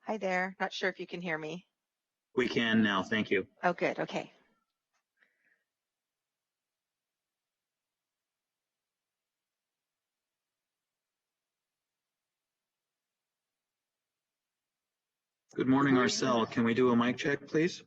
Hi there. Not sure if you can hear me. We can now, thank you. Oh, good. Okay. Good morning, Arcel. Can we do a mic check, please?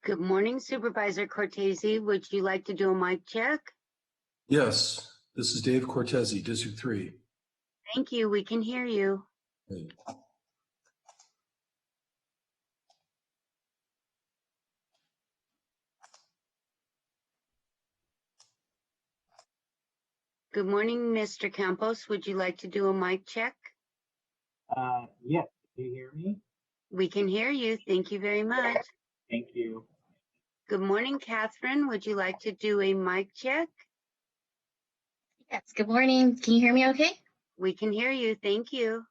Good morning, Supervisor Cortese. Would you like to do a mic check? Yes, this is Dave Cortese, District 3. Thank you. We can hear you. Great. Good morning, Mr. Campos. Would you like to do a mic check? Yes, can you hear me? We can hear you. Thank you very much. Thank you. Good morning, Catherine. Would you like to do a mic check? Yes, good morning. Can you hear me okay? We can hear you. Thank you.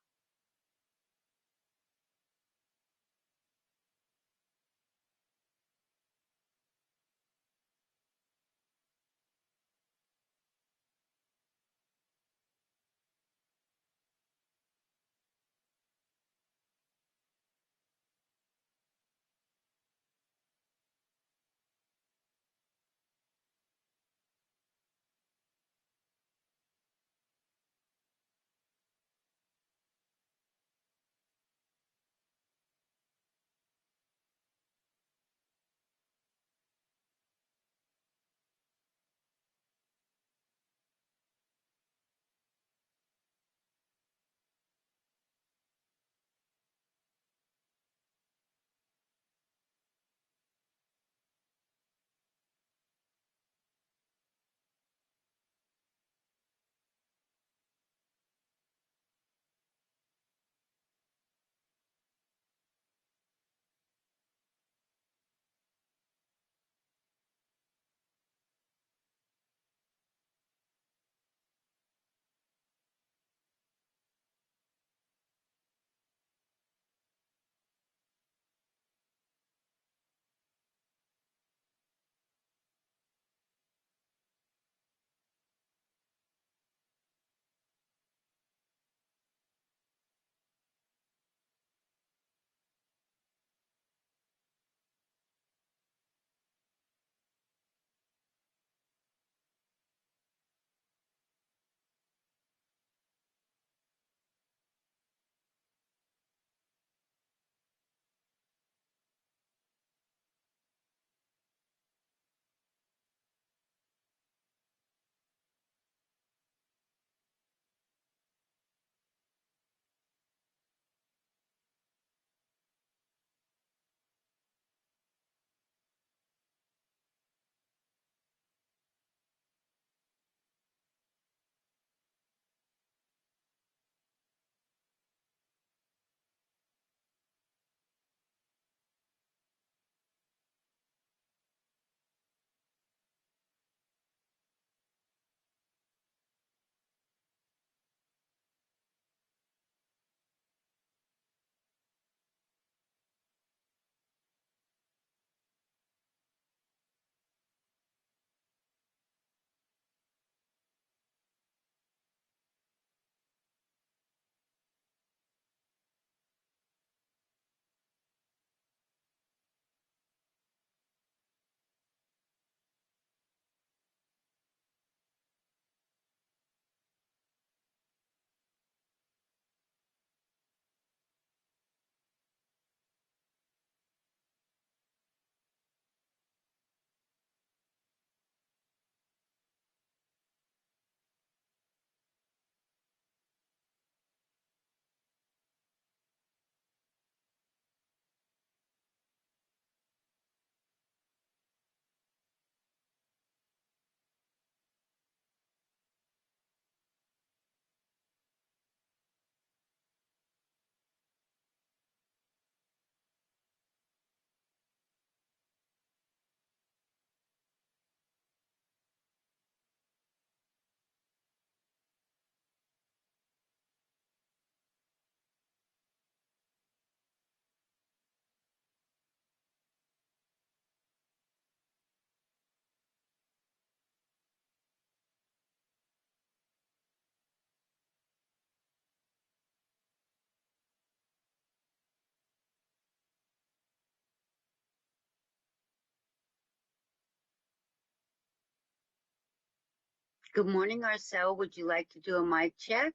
Good morning, Arcel. Would you like to do a mic check?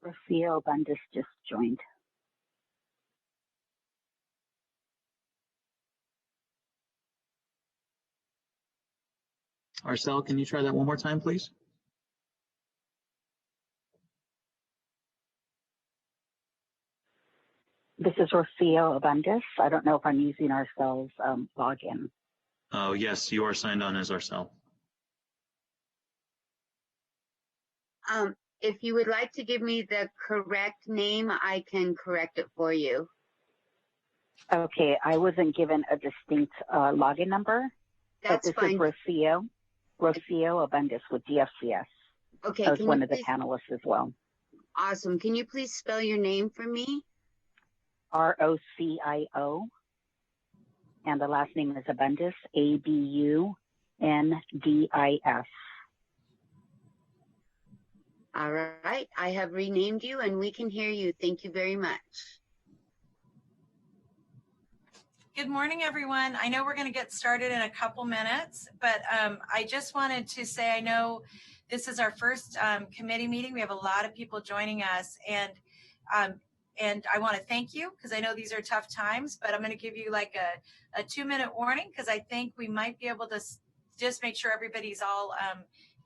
Rafael Bundes just joined. Arcel, can you try that one more time, please? This is Rafael Bundes. I don't know if I'm using Arcel's login. Oh, yes, you are signed on as Arcel. If you would like to give me the correct name, I can correct it for you. Okay, I wasn't given a distinct login number, but That's this fine. is Rafael Bundes with DFCS. Okay, I was can one you of the please, panelists as well. awesome. Can you please spell your name for me? ROCIO, and the last name is Abundis, ABUNDIS. All right, I have renamed you and we can hear you. Thank you very much. Good morning, everyone. I know we're going to get started in a couple minutes, but I just wanted to say I know this is our first committee meeting. We have a lot of people joining us, and I want to thank you because I know these are tough times, but I'm going to give you like a 2-minute warning because I think we might be able to just make sure everybody's all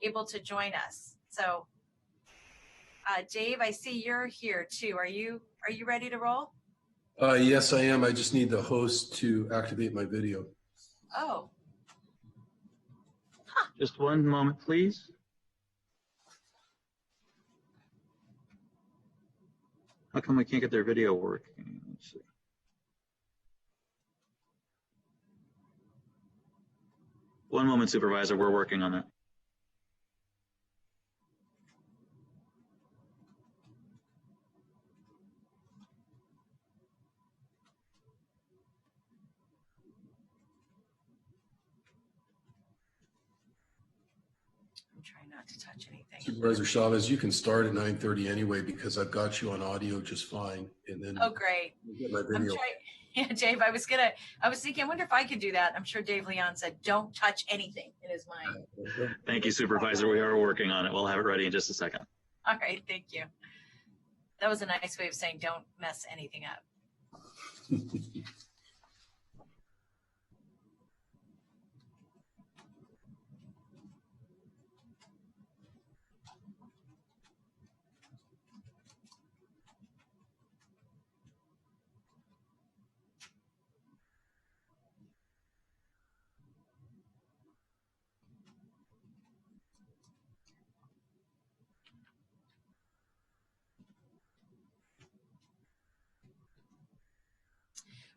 able to join us. So, Dave, I see you're here too. Are you ready to roll? Yes, I am. I just need the host to activate my video. Oh, Just one moment, please. How come we can't get their video working? Let's see. One moment, Supervisor. We're working on that. I'm trying not to touch anything. Supervisor Chavez, you can start at 9:30 anyway because I've got you on audio just fine. And then Oh, great. we'll get my I'm video. trying. Yeah, Dave, I was thinking, I wonder if I could do that. I'm sure Dave Leon said, don't touch anything in his mind. Thank you, Supervisor. We are working on it. We'll have it ready in just a second. All right, thank you. That was a nice way of saying don't mess anything up.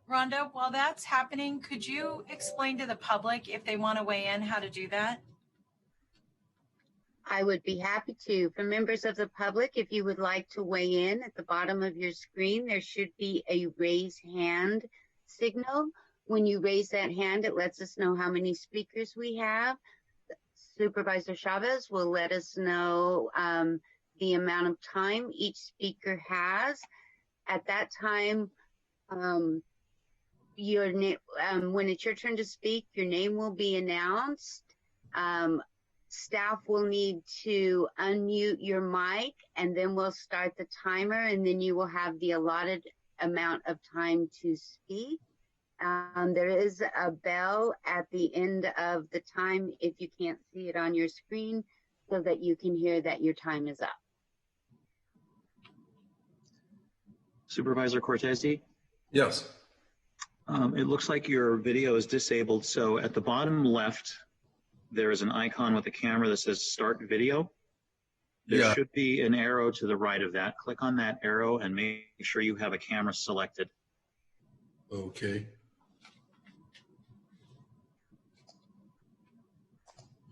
Rhonda, while that's happening, could you explain to the public if they want to weigh in how to do that? I would be happy to. For members of the public, if you would like to weigh in, at the bottom of your screen, there should be a raise hand signal. When you raise that hand, it lets us know how many speakers we have. Supervisor Chavez will let us know the amount of time each speaker has. At that time, when it's your turn to speak, your name will be announced. Staff will need to unmute your mic, and then we'll start the timer, and then you will have the allotted amount of time to speak. There is a bell at the end of the time if you can't see it on your screen so that you can hear that your time is up. Supervisor Cortese? Yes. It looks like your video is disabled. So at the bottom left, there is an icon with a camera that says Start Video. There Yeah. should be an arrow to the right of that. Click on that arrow and make sure you have a camera selected. Okay.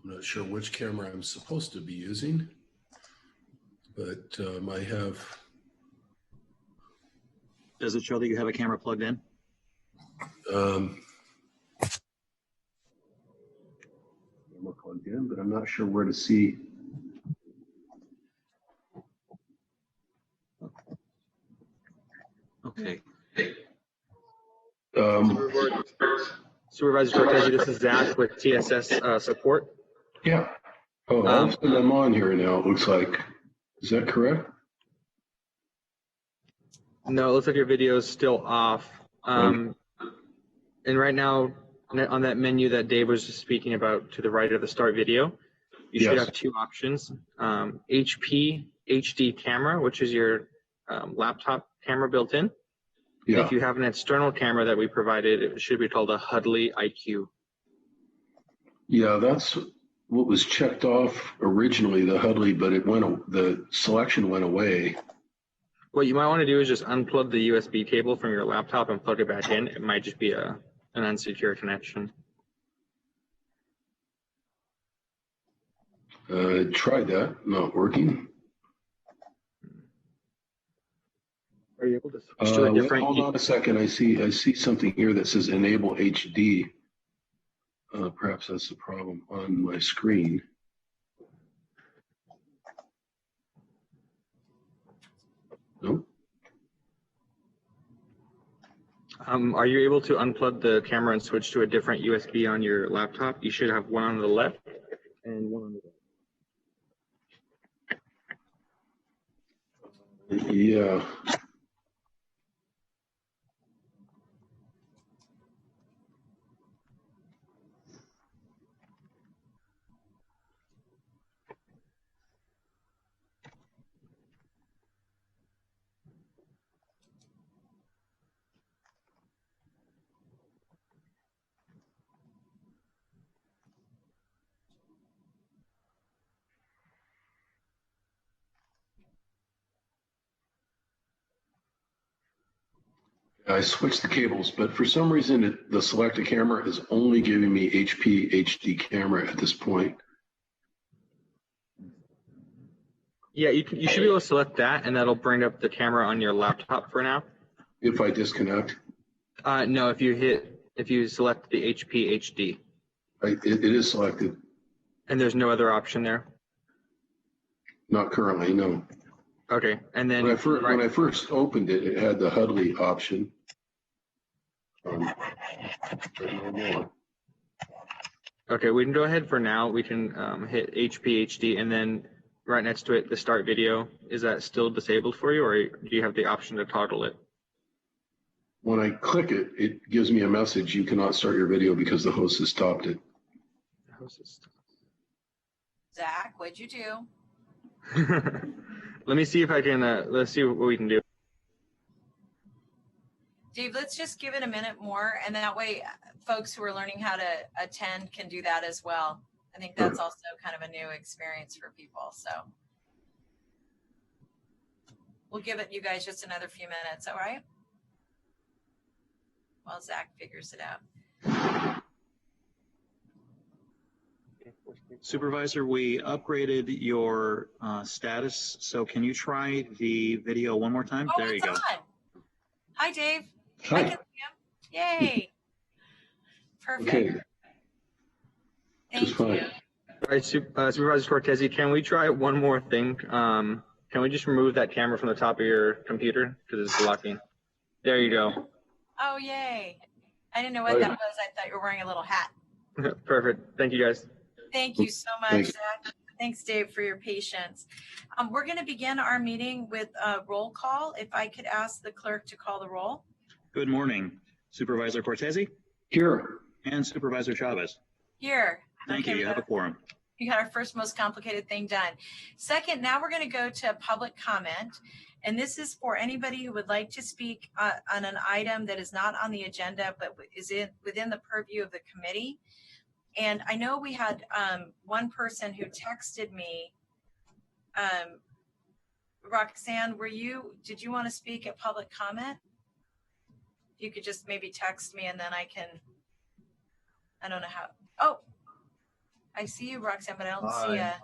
I'm not sure which camera I'm supposed to be using, but I have. Does it show that you have a camera plugged in? Camera plugged in, but I'm not sure where to see. Okay. Supervisor Cortese, this is Zach with TSS support. Yeah. Oh, all of a sudden I'm on here now, it looks like. Is that correct? No, it looks like your video is still off. And right now, on that menu that Dave was just speaking about to the right of the start video, you should have two options. HP HD camera, which is your laptop camera built in. Yeah. If you have an external camera that we provided, it should be called a Hudley IQ. Yeah, that's what was checked off originally, the Hudley, but the selection went away. What you might want to do is just unplug the USB cable from your laptop and plug it back in. It might just be an unsecure connection. Tried that, not working. Are you able to switch to a different? Hold on a second. I see something here that says enable HD. Perhaps that's the problem on my screen. Nope. Are you able to unplug the camera and switch to a different USB on your laptop? You should have one on the left and one on the right. Yeah. I switched the cables, but for some reason the selected camera is only giving me HP HD camera at this point. Yeah, you should be able to select that, and that'll bring up the camera on your laptop for now. If I disconnect? No, if you select the HP HD. It is selected. And there's no other option there? Not currently, no. Okay, and then when I first opened it, it had the Hudley option. But no more. Okay, we can go ahead for now. We can hit HP HD, and then right next to it, the start video. Is that still disabled for you, or do you have the option to toggle it? When I click it, it gives me a message, you cannot start your video because the host has stopped it. Zach, what'd you do? Let me see if I can, let's see what we can do. Dave, let's just give it a minute more, and that way folks who are learning how to attend can do that as well. I think that's also kind of a new experience for people. So we'll give it you guys just another few minutes, all right? While Zach figures it out. Supervisor, we upgraded your status, so can you try the video one more time? Oh, there you it's go. on. Hi, Dave. Hi. I can see him. Yay. Perfect. Okay. Thank Just fine. you. All right, Supervisor Cortese, can we try one more thing? Can we just remove that camera from the top of your computer because it's blocking? There you go. Oh, yay. I didn't know what that was. I thought you were wearing a little hat. Perfect. Thank you, guys. Thank you so much, Thank you. Zach. Thanks, Dave, for your patience. We're going to begin our meeting with a roll call. If I could ask the clerk to call the roll. Good morning, Supervisor Cortese Here. and Supervisor Chavez. Here. Thank you. You have a quorum. We got our first most complicated thing done. Second, now we're going to go to public comment. And this is for anybody who would like to speak on an item that is not on the agenda, but is within the purview of the committee. And I know we had one person who texted me. Roxanne, did you want to speak at public comment? You could just maybe text me and then I don't know how. Oh, I see you, Roxanne, but I don't see a.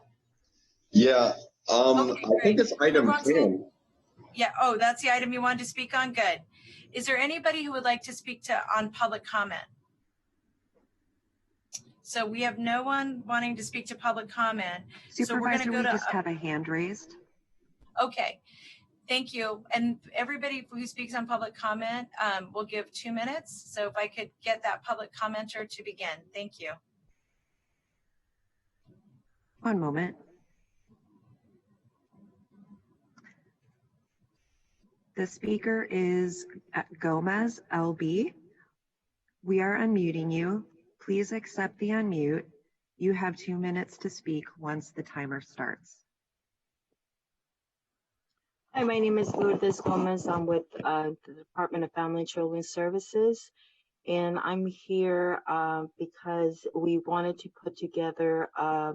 Yeah, Okay, I think great. it's item Roxanne? 10. Yeah. Oh, that's the item you wanted to speak on. Good. Is there anybody who would like to speak on public comment? So we have no one wanting to speak to public comment. So we're going to Supervisor, go we to. just have a hand raised. Okay. Thank you. And everybody who speaks on public comment will give 2 minutes. So if I could get that public commenter to begin. Thank you. One moment. The speaker is Gomez LB. We are unmuting you. Please accept the unmute. You have 2 minutes to speak once the timer starts. Hi, my name is Lourdes Gomez. I'm with the Department of Family and Children's Services, and I'm here because we wanted to put together a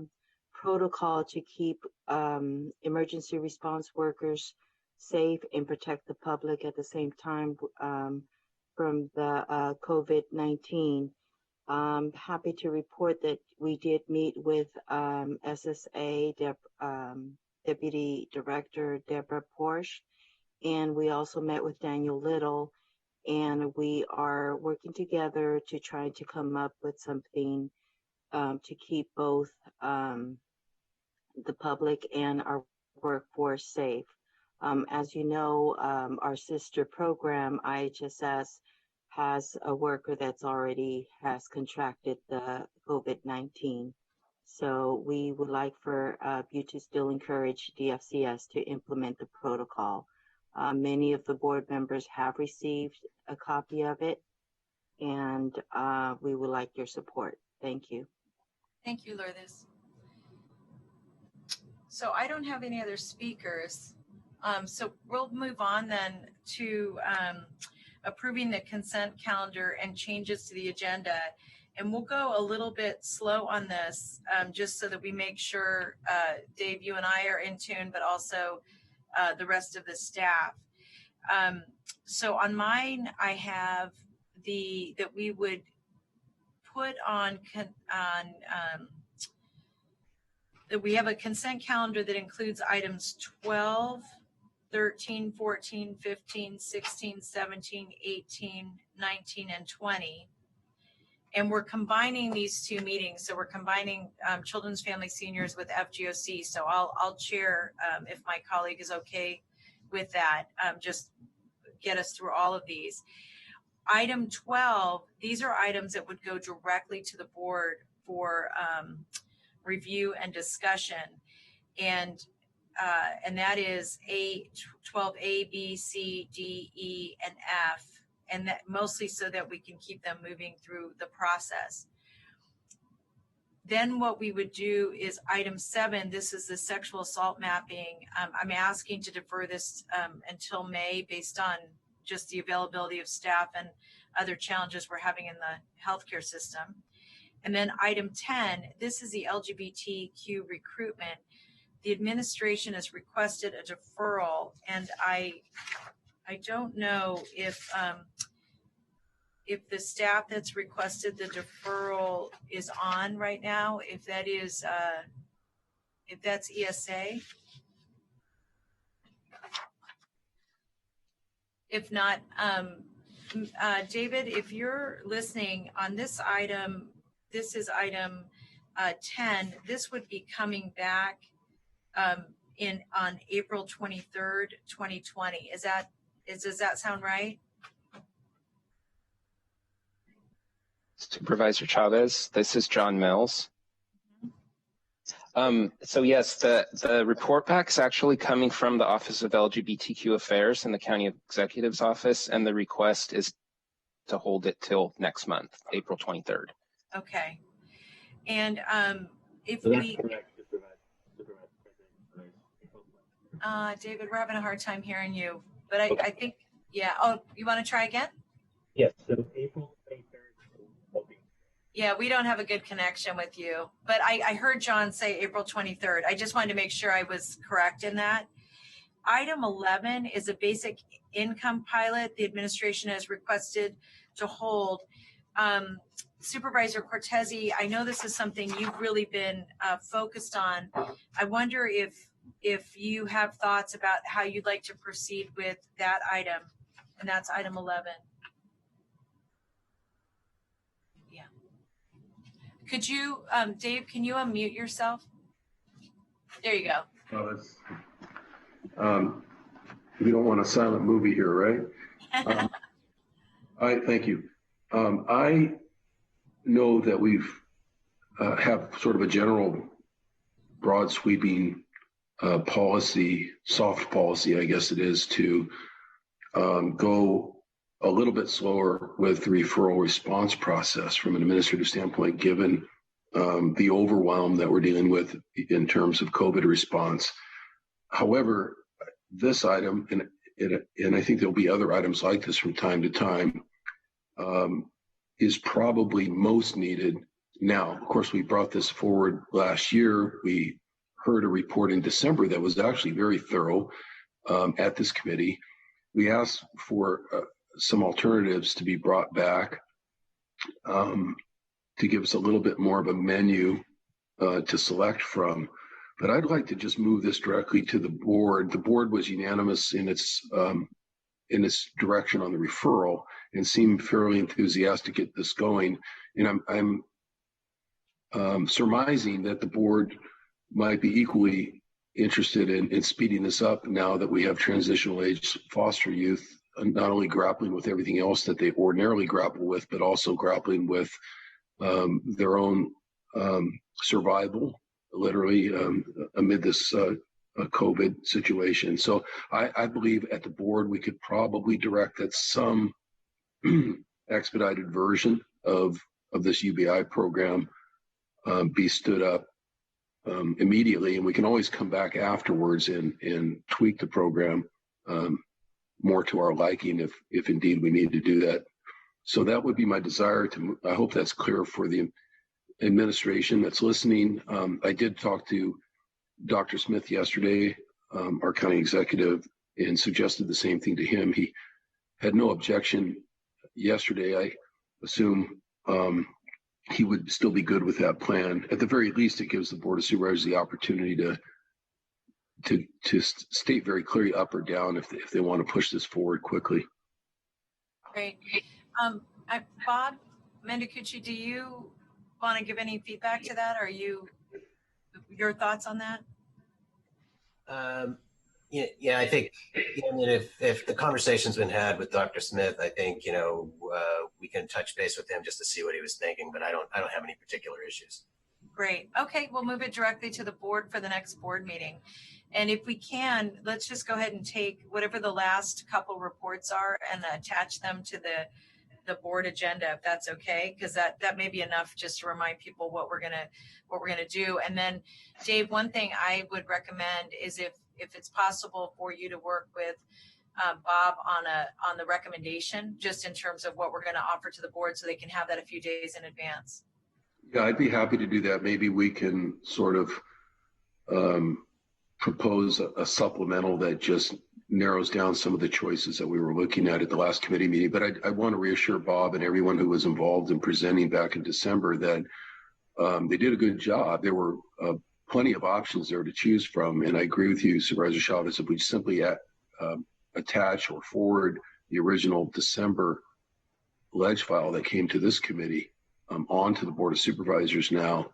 protocol to keep emergency response workers safe and protect the public at the same time from the COVID-19. I'm happy to report that we did meet with SSA, Deputy Director Deborah Porsche, and we also met with Daniel Little, and we are working together to try to come up with something to keep both the public and our workforce safe. As you know, our sister program, IHSS, has a worker that's already has contracted the COVID-19. So we would like for you to still encourage DFCS to implement the protocol. Many of the board members have received a copy of it, and we would like your support. Thank you. Thank you, Lourdes. So I don't have any other speakers. So we'll move on then to approving the consent calendar and changes to the agenda. And we'll go a little bit slow on this, just so that we make sure, Dave, you and I are in tune, but also the rest of the staff. So on mine, I have that we would put on that we have a consent calendar that includes items 12, 13, 14, 15, 16, 17, 18, 19, and 20. And we're combining these two meetings. So we're combining Children's Family Seniors with FGOC. So I'll chair if my colleague is okay with that. Just get us through all of these. Item 12, these are items that would go directly to the board for review and discussion. And that is 12A, B, C, D, E, and F. And that mostly so that we can keep them moving through the process. Then what we would do is item 7, this is the sexual assault mapping. I'm asking to defer this until May based on just the availability of staff and other challenges we're having in the healthcare system. And then item 10, this is the LGBTQ recruitment. The administration has requested a deferral, and I don't know if the staff that's requested the deferral is on right now, if that is, if that's ESA. If not, David, if you're listening on this item, this is item 10. This would be coming back on April 23rd, 2020. Does that sound right? Supervisor Chavez, this is John Mills. So yes, the report back is actually coming from the Office of LGBTQ Affairs in the County Executive's Office, and the request is to hold it till next month, April 23rd. Okay. And if So that's we, correct, David, we're having a hard time hearing you, but Okay. I think, yeah. Oh, you want to try again? Yes, so April 23rd. Yeah, we don't have a good connection with you, but I heard John say April 23rd. I just wanted to make sure I was correct in that. Item 11 is a basic income pilot the administration has requested to hold. Supervisor Cortese, I know this is something you've really been focused on. I wonder if you have thoughts about how you'd like to proceed with that item, and that's item 11. Yeah. Could you, Dave, can you unmute yourself? There you go. Oh, we don't want a silent movie here, right? Thank you. I know that we've have sort of a general broad sweeping policy, soft policy, I guess it is, to go a little bit slower with the referral response process from an administrative standpoint, given the overwhelm that we're dealing with in terms of COVID response. However, this item, and I think there'll be other items like this from time to time, is probably most needed now. Of course, we brought this forward last year. We heard a report in December that was actually very thorough at this committee. We asked for some alternatives to be brought back to give us a little bit more of a menu to select from. But I'd like to just move this directly to the board. The board was unanimous in its direction on the referral and seemed fairly enthusiastic to get this going. And I'm surmising that the board might be equally interested in speeding this up now that we have transitional age foster youth, not only grappling with everything else that they ordinarily grapple with, but also grappling with their own survival, literally, amid this COVID situation. So I believe at the board, we could probably direct that some expedited version of this UBI program be stood up immediately, and we can always come back afterwards and tweak the program more to our liking if indeed we need to do that. So that would be my desire to, I hope that's clear for the administration that's listening. I did talk to Dr. Smith yesterday, our county executive, and suggested the same thing to him. He had no objection yesterday. I assume he would still be good with that plan. At the very least, it gives the Board of Supervisors the opportunity to state very clearly up or down if they want to push this forward quickly. Great. Bob Mendicucci, do you want to give any feedback to that? Are your thoughts on that? Yeah, I think, I mean, if the conversation's been had with Dr. Smith, I think, we can touch base with him just to see what he was thinking, but I don't have any particular issues. Great. Okay, we'll move it directly to the board for the next board meeting. And if we can, let's just go ahead and take whatever the last couple reports are and attach them to the board agenda, if that's okay, because that may be enough just to remind people what we're gonna do. And then, Dave, one thing I would recommend is if it's possible for you to work with Bob on the recommendation, just in terms of what we're going to offer to the board, so they can have that a few days in advance. Yeah, I'd be happy to do that. Maybe we can sort of propose a supplemental that just narrows down some of the choices that we were looking at the last committee meeting. But I want to reassure Bob and everyone who was involved in presenting back in December that they did a good job. There were plenty of options there to choose from. And I agree with you, Supervisor Chavez, if we simply attach or forward the original December ledge file that came to this committee onto the Board of Supervisors now,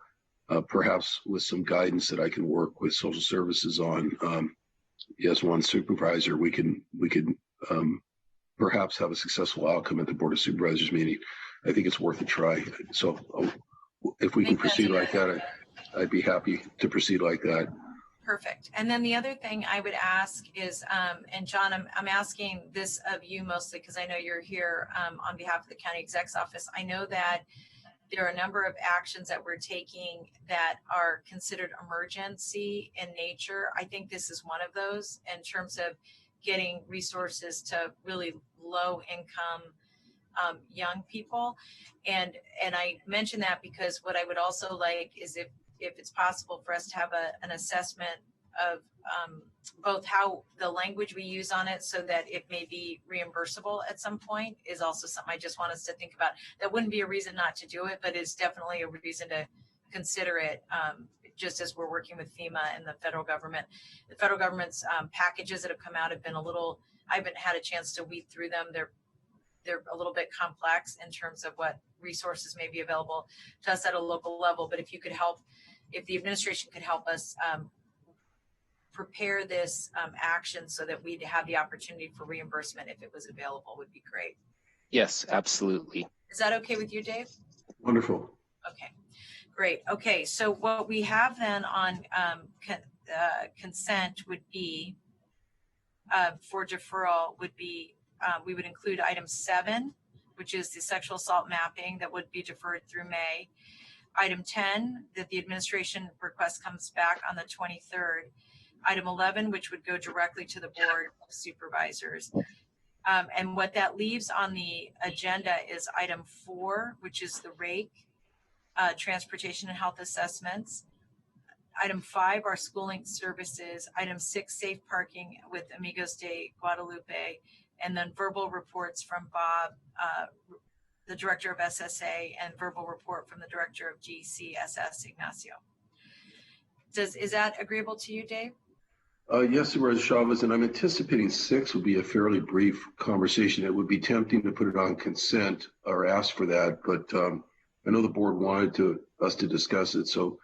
perhaps with some guidance that I can work with social services on, as one supervisor, we could perhaps have a successful outcome at the Board of Supervisors meeting. I think it's worth a try. So if we can proceed like that, I'd be happy to proceed like that. Perfect. And then the other thing I would ask is, and John, I'm asking this of you mostly because I know you're here on behalf of the county exec's office. I know that there are a number of actions that we're taking that are considered emergency in nature. I think this is one of those in terms of getting resources to really low income young people. And I mention that because what I would also like is if it's possible for us to have an assessment both how the language we use on it so that it may be reimbursable at some point is also something I just want us to think about. That wouldn't be a reason not to do it, but it's definitely a reason to consider it, just as we're working with FEMA and the federal government. The federal government's packages that have come out have been a little, I haven't had a chance to weed through them. They're a little bit complex in terms of what resources may be available to us at a local level. But if you could help, if the administration could help us prepare this action so that we'd have the opportunity for reimbursement if it was available, would be great. Yes, absolutely. Is that okay with you, Dave? Wonderful. Okay, great. Okay, so what we have then on consent would be, for deferral would be, we would include item 7, which is the sexual assault mapping that would be deferred through May. Item 10, that the administration request comes back on the 23rd. Item 11, which would go directly to the Board of Supervisors. And what that leaves on the agenda is item 4, which is the RAKE, transportation and health assessments. Item 5 are schooling services. Item 6, safe parking with Amigos de Guadalupe. And then verbal reports from Bob, the director of SSA, and verbal report from the director of GCSS, Ignacio. Is that agreeable to you, Dave? Yes, Supervisor Chavez, and I'm anticipating 6 would be a fairly brief conversation. It would be tempting to put it on consent or ask for that, but I know the board wanted us to discuss it, so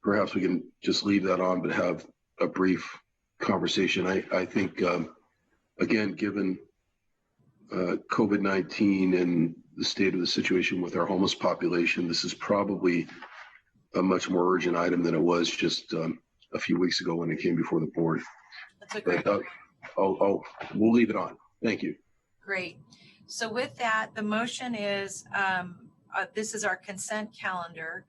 perhaps we can just leave that on, but have a brief conversation. I think, again, given COVID-19 and the state of the situation with our homeless population, this is probably a much more urgent item than it was just a few weeks ago when it came before the board. That's a great. We'll leave it on. Thank you. Great. So with that, the motion is, this is our consent calendar.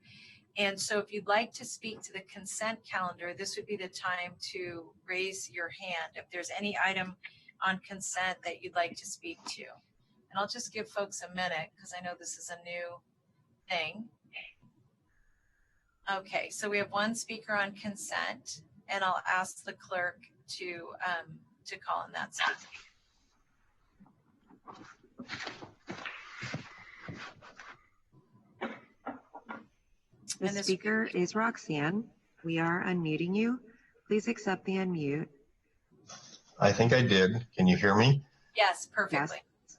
And so if you'd like to speak to the consent calendar, this would be the time to raise your hand if there's any item on consent that you'd like to speak to. And I'll just give folks a minute because I know this is a new thing. Okay, so we have one speaker on consent, and I'll ask the clerk to call in that speaker. The speaker is Roxanne. We are unmuting you. Please accept the unmute. I think I did. Can you hear me? Yes, perfectly. Yes.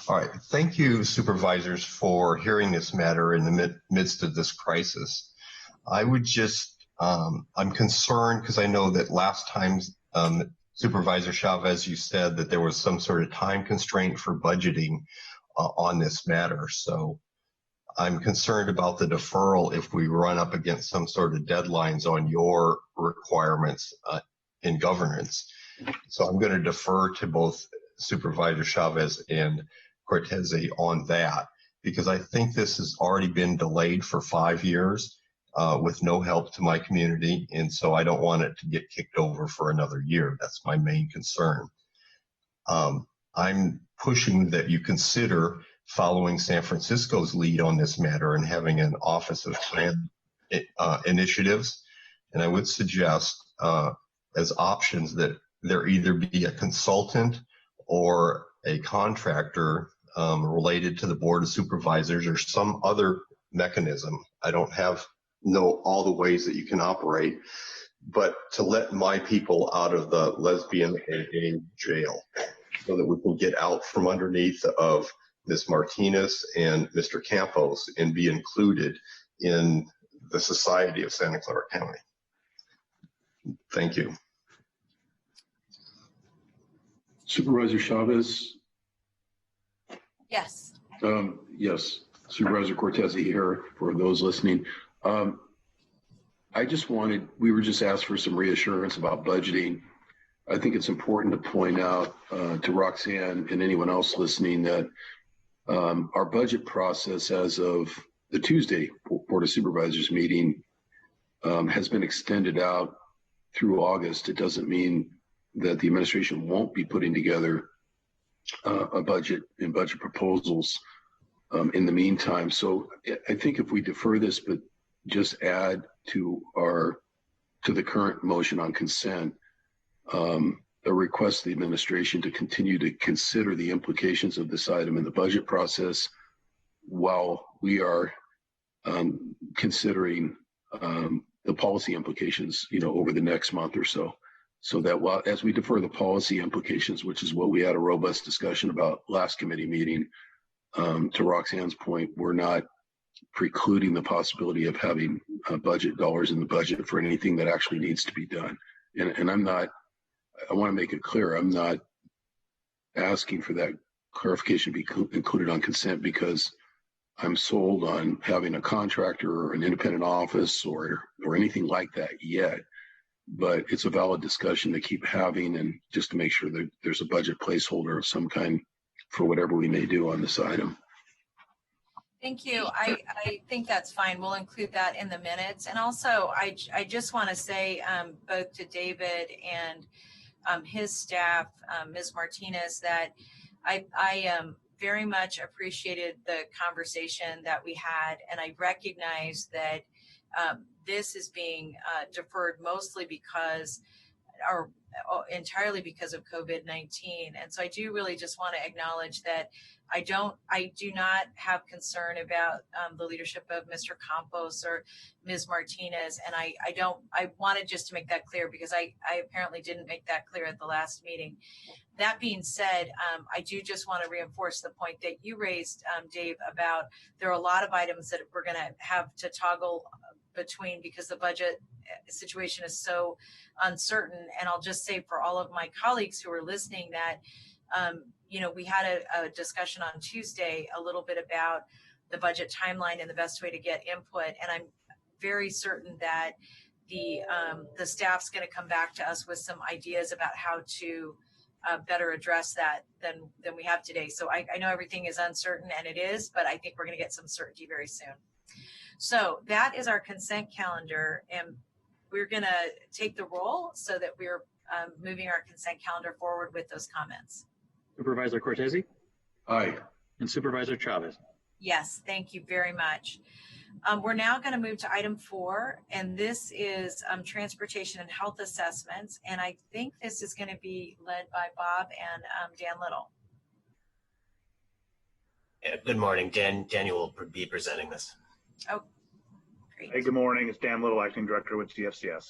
All right. Thank you, supervisors, for hearing this matter in the midst of this crisis. I would just, I'm concerned because I know that last time, Supervisor Chavez, you said that there was some sort of time constraint for budgeting on this matter. So I'm concerned about the deferral if we run up against some sort of deadlines on your requirements in governance. So I'm going to defer to both Supervisor Chavez and Cortese on that, because I think this has already been delayed for 5 years with no help to my community. And so I don't want it to get kicked over for another year. That's my main concern. I'm pushing that you consider following San Francisco's lead on this matter and having an Office of Plan initiatives. And I would suggest as options that there either be a consultant or a contractor related to the Board of Supervisors or some other mechanism. I don't know all the ways that you can operate, but to let my people out of the lesbian and gay jail so that we can get out from underneath of Ms. Martinez and Mr. Campos and be included in the society of Santa Clara County. Thank you. Supervisor Chavez? Yes. Yes, Supervisor Cortese here for those listening. We were just asked for some reassurance about budgeting. I think it's important to point out to Roxanne and anyone else listening that our budget process as of the Tuesday Board of Supervisors meeting has been extended out through August. It doesn't mean that the administration won't be putting together a budget and budget proposals in the meantime. So I think if we defer this, but just add to our to the current motion on consent, a request to the administration to continue to consider the implications of this item in the budget process while we are considering the policy implications, over the next month or so. So that as we defer the policy implications, which is what we had a robust discussion about last committee meeting, to Roxanne's point, we're not precluding the possibility of having budget dollars in the budget for anything that actually needs to be done. And I want to make it clear, I'm not asking for that clarification to be included on consent because I'm sold on having a contractor or an independent office or anything like that yet. But it's a valid discussion to keep having, and just to make sure that there's a budget placeholder of some kind for whatever we may do on this item. Thank you. I think that's fine. We'll include that in the minutes. And also, I just want to say both to David and his staff, Ms. Martinez, that I very much appreciated the conversation that we had, and I recognize that this is being deferred mostly because, or entirely because of COVID-19. And so I do really just want to acknowledge that I do not have concern about the leadership of Mr. Campos or Ms. Martinez. And I wanted just to make that clear because I apparently didn't make that clear at the last meeting. That being said, I do just want to reinforce the point that you raised, Dave, about there are a lot of items that we're going to have to toggle between because the budget situation is so uncertain. And I'll just say for all of my colleagues who are listening that, we had a discussion on Tuesday a little bit about the budget timeline and the best way to get input. And I'm very certain that the staff's going to come back to us with some ideas about how to better address that than we have today. So I know everything is uncertain, and it is, but I think we're going to get some certainty very soon. So that is our consent calendar, and we're going to take the roll so that we're moving our consent calendar forward with those comments. Supervisor Cortese? Aye. And Supervisor Chavez? Yes, thank you very much. We're now going to move to item 4, and this is transportation and health assessments. And I think this is going to be led by Bob and Dan Little. Yeah, good morning. Daniel will be presenting this. Oh, great. Hey, good morning. It's Dan Little, Acting Director with CFCS.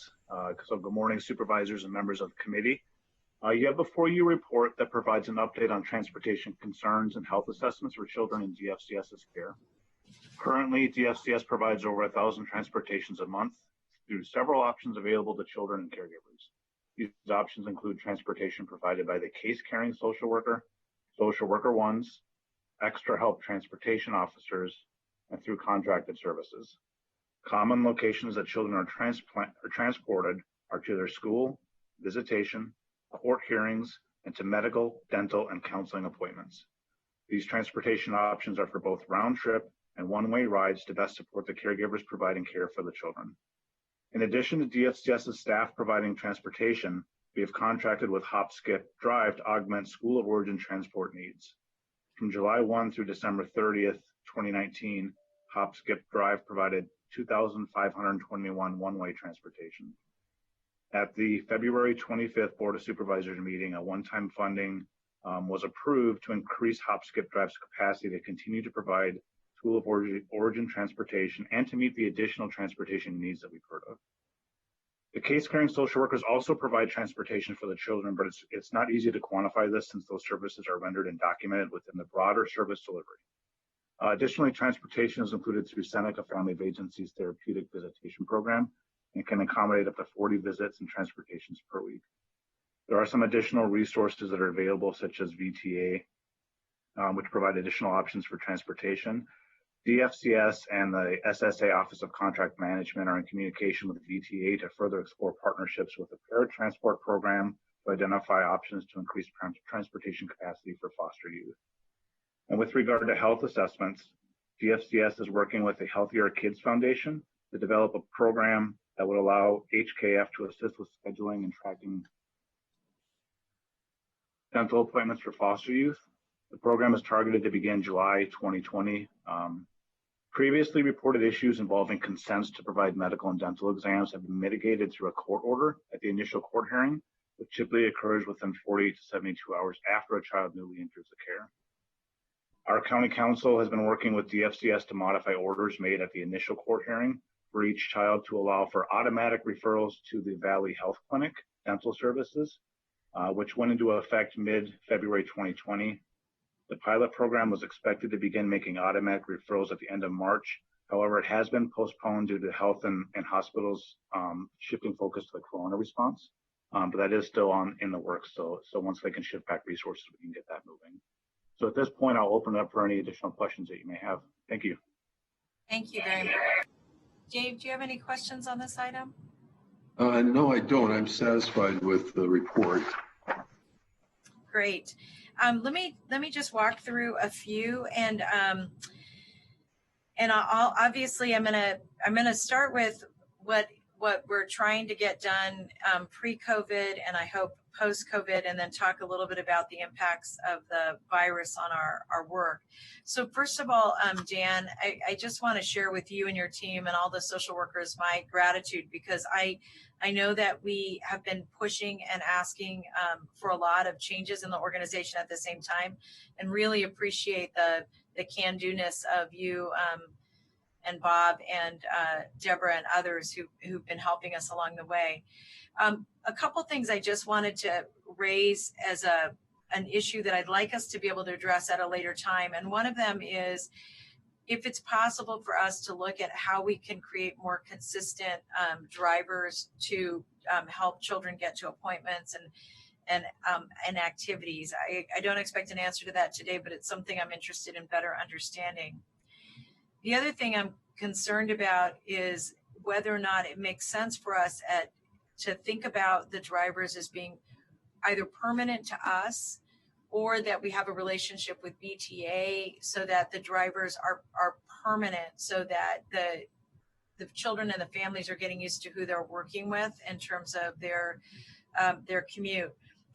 So good morning, supervisors and members of the committee. You have before you a report that provides an update on transportation concerns and health assessments for children in DFCS's care. Currently, DFCS provides over 1,000 transportations a month through several options available to children and caregivers. These options include transportation provided by the case-carrying social worker ones, extra help transportation officers, and through contracted services. Common locations that children are transported are to their school, visitation, court hearings, and to medical, dental, and counseling appointments. These transportation options are for both round-trip and one-way rides to best support the caregivers providing care for the children. In addition to DFCS's staff providing transportation, we have contracted with Hop Skip Drive to augment School of Origin transport needs. From July 1 through December 30th, 2019, Hop Skip Drive provided 2,521 one-way transportation. At the February 25th Board of Supervisors meeting, a one-time funding was approved to increase Hop Skip Drive's capacity to continue to provide School of Origin transportation and to meet the additional transportation needs that we've heard of. The case-carrying social workers also provide transportation for the children, but it's not easy to quantify this since those services are rendered and documented within the broader service delivery. Additionally, transportation is included through Seneca Family of Agency's Therapeutic Visitation Program and can accommodate up to 40 visits and transportations per week. There are some additional resources that are available, such as VTA, which provide additional options for transportation. DFCS and the SSA Office of Contract Management are in communication with VTA to further explore partnerships with the Paratransport Program to identify options to increase transportation capacity for foster youth. And with regard to health assessments, DFCS is working with the Healthier Kids Foundation to develop a program that would allow HKF to assist with scheduling and tracking dental appointments for foster youth. The program is targeted to begin July 2020. Previously reported issues involving consents to provide medical and dental exams have been mitigated through a court order at the initial court hearing, which typically occurs within 40 to 72 hours after a child newly enters the care. Our county council has been working with DFCS to modify orders made at the initial court hearing for each child to allow for automatic referrals to the Valley Health Clinic dental services, which went into effect mid-February 2020. The pilot program was expected to begin making automatic referrals at the end of March. However, it has been postponed due to health and hospitals shifting focus to the corona response. But that is still in the works. So once they can shift back resources, we can get that moving. So at this point, I'll open it up for any additional questions that you may have. Thank you. Thank you very much. Dave, do you have any questions on this item? No, I don't. I'm satisfied with the report. Great. Let me just walk through a few, and I'll obviously I'm gonna start with what we're trying to get done pre-COVID, and I hope post-COVID, and then talk a little bit about the impacts of the virus on our work. So first of all, Dan, I just want to share with you and your team and all the social workers my gratitude, because I know that we have been pushing and asking for a lot of changes in the organization at the same time, and really appreciate the can-do-ness of you and Bob and Deborah and others who've been helping us along the way. A couple things I just wanted to raise as an issue that I'd like us to be able to address at a later time. And one of them is, if it's possible for us to look at how we can create more consistent drivers to help children get to appointments and activities. I don't expect an answer to that today, but it's something I'm interested in better understanding. The other thing I'm concerned about is whether or not it makes sense for us to think about the drivers as being either permanent to us, or that we have a relationship with BTA so that the drivers are permanent, so that the children and the families are getting used to who they're working with in terms of their commute.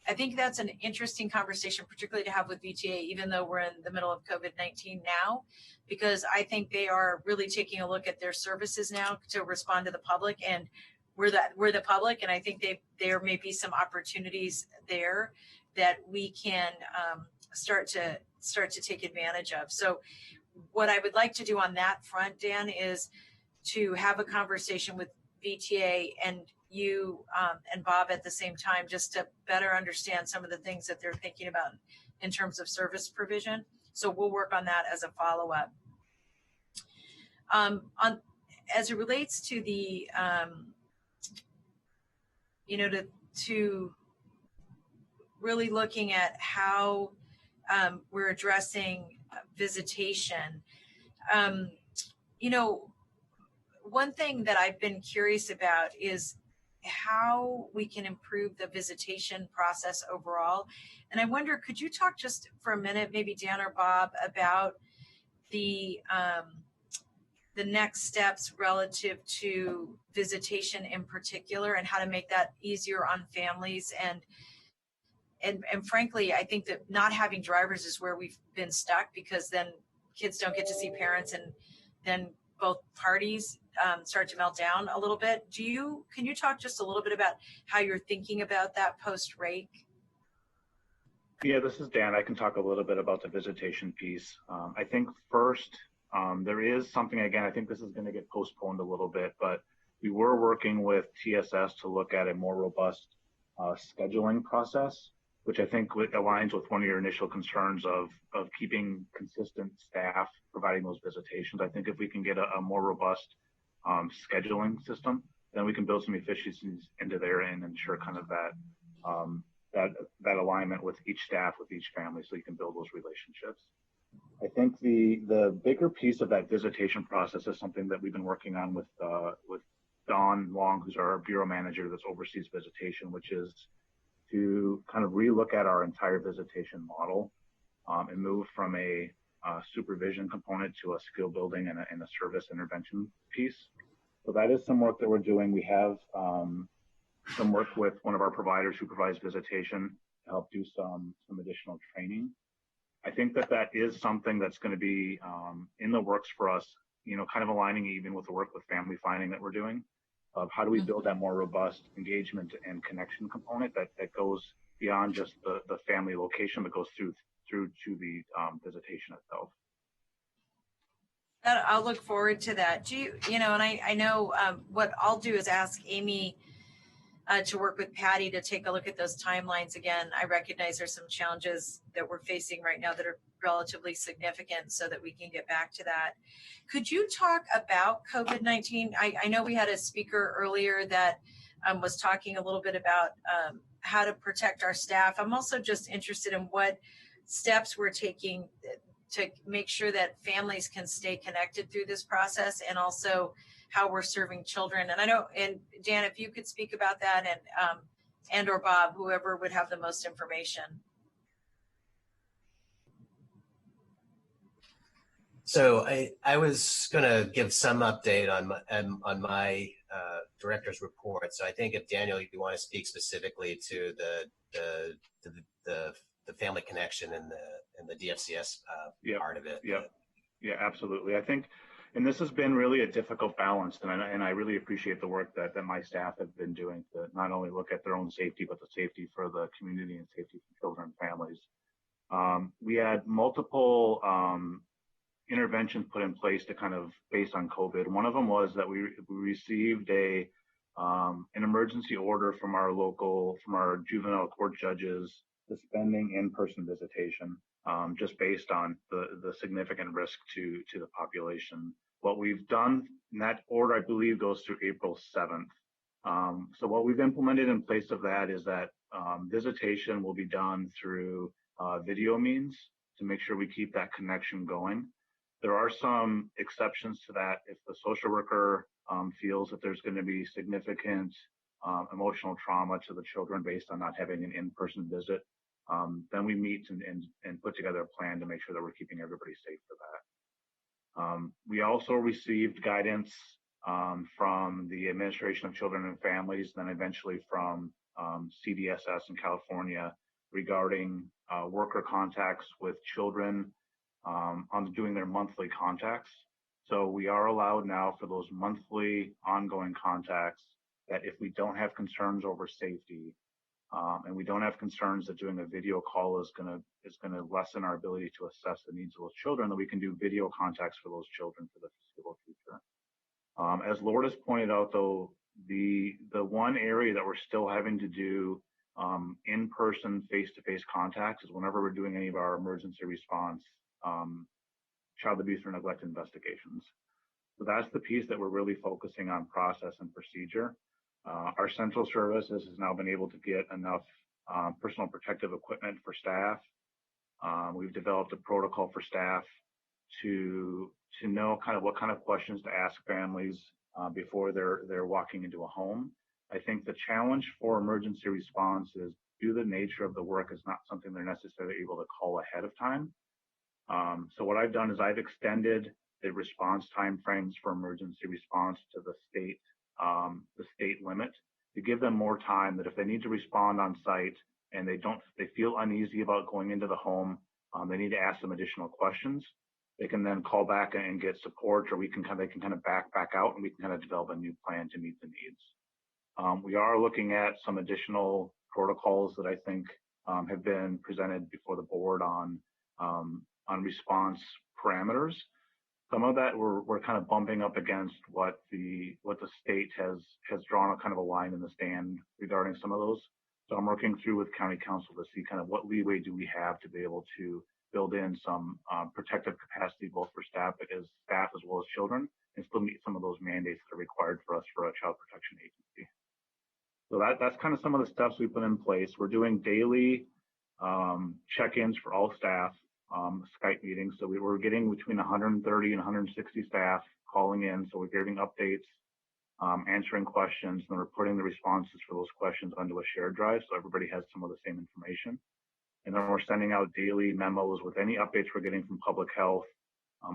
I think that's an interesting conversation, particularly to have with BTA, even though we're in the middle of COVID-19 now, because I think they are really taking a look at their services now to respond to the public, and we're the public, and I think there may be some opportunities there that we can start to take advantage of. So what I would like to do on that front, Dan, is to have a conversation with BTA and you and Bob at the same time, just to better understand some of the things that they're thinking about in terms of service provision. So we'll work on that as a follow-up. As it relates to the, to really looking at how we're addressing visitation, one thing that I've been curious about is how we can improve the visitation process overall. And I wonder, could you talk just for a minute, maybe Dan or Bob, about the next steps relative to visitation in particular, and how to make that easier on families? And frankly, I think that not having drivers is where we've been stuck, because then kids don't get to see parents, and then both parties start to melt down a little bit. Can you talk just a little bit about how you're thinking about that post-rake? Yeah, this is Dan. I can talk a little bit about the visitation piece. I think first, there is something, again, I think this is going to get postponed a little bit, but we were working with TSS to look at a more robust scheduling process, which I think aligns with one of your initial concerns of keeping consistent staff providing those visitations. I think if we can get a more robust scheduling system, then we can build some efficiencies into there and ensure kind of that alignment with each staff, with each family, so you can build those relationships. I think the bigger piece of that visitation process is something that we've been working on with Dawn Long, who's our bureau manager that oversees visitation, which is to kind of relook at our entire visitation model and move from a supervision component to a skill building and a service intervention piece. So that is some work that we're doing. We have some work with one of our providers who provides visitation to help do some additional training. I think that is something that's going to be in the works for us, kind of aligning even with the work with family finding that we're doing, of how do we build that more robust engagement and connection component that goes beyond just the family location, but goes through to the visitation itself. I'll look forward to that. Do you, and I know what I'll do is ask Amy to work with Patty to take a look at those timelines again. I recognize there's some challenges that we're facing right now that are relatively significant so that we can get back to that. Could you talk about COVID-19? I know we had a speaker earlier that was talking a little bit about how to protect our staff. I'm also just interested in what steps we're taking to make sure that families can stay connected through this process, and also how we're serving children. And I know, and Dan, if you could speak about that, and or Bob, whoever would have the most information. So I was going to give some update on my director's report. So I think if Daniel, you want to speak specifically to the family connection and the DFCS part of it. Yeah, absolutely. I think, and this has been really a difficult balance, and I really appreciate the work that my staff have been doing to not only look at their own safety, but the safety for the community and safety for children and families. We had multiple interventions put in place to kind of based on COVID. One of them was that we received an emergency order from our juvenile court judges suspending in-person visitation, just based on the significant risk to the population. What we've done, and that order I believe goes through April 7th. So what we've implemented in place of that is that visitation will be done through video means to make sure we keep that connection going. There are some exceptions to that if the social worker feels that there's going to be significant emotional trauma to the children based on not having an in-person visit. Then we meet and put together a plan to make sure that we're keeping everybody safe for that. We also received guidance from the Administration of Children and Families, then eventually from CDSS in California regarding worker contacts with children on doing their monthly contacts. So we are allowed now for those monthly ongoing contacts that if we don't have concerns over safety, and we don't have concerns that doing a video call is gonna lessen our ability to assess the needs of those children, that we can do video contacts for those children for the foreseeable future. As Lourdes pointed out, though, the one area that we're still having to do in-person, face-to-face contacts is whenever we're doing any of our emergency response child abuse or neglect investigations. So that's the piece that we're really focusing on, process and procedure. Our central services has now been able to get enough personal protective equipment for staff. We've developed a protocol for staff to know kind of what kind of questions to ask families before they're walking into a home. I think the challenge for emergency response is due to the nature of the work is not something they're necessarily able to call ahead of time. So what I've done is I've extended the response timeframes for emergency response to the state limit to give them more time that if they need to respond on site and they feel uneasy about going into the home, they need to ask some additional questions. They can then call back and get support, or they can kind of back out, and we can kind of develop a new plan to meet the needs. We are looking at some additional protocols that I think have been presented before the board on response parameters. Some of that we're kind of bumping up against what the state has drawn a kind of a line in the sand regarding some of those. So I'm working through with county council to see kind of what leeway do we have to be able to build in some protective capacity both for staff as well as children, and still meet some of those mandates that are required for us for a child protection agency. So that's kind of some of the steps we put in place. We're doing daily check-ins for all staff. Skype meetings. So we were getting between 130 and 160 staff calling in. So we're giving updates, answering questions, and then we're putting the responses for those questions onto a shared drive so everybody has some of the same information. And then we're sending out daily memos with any updates we're getting from public health,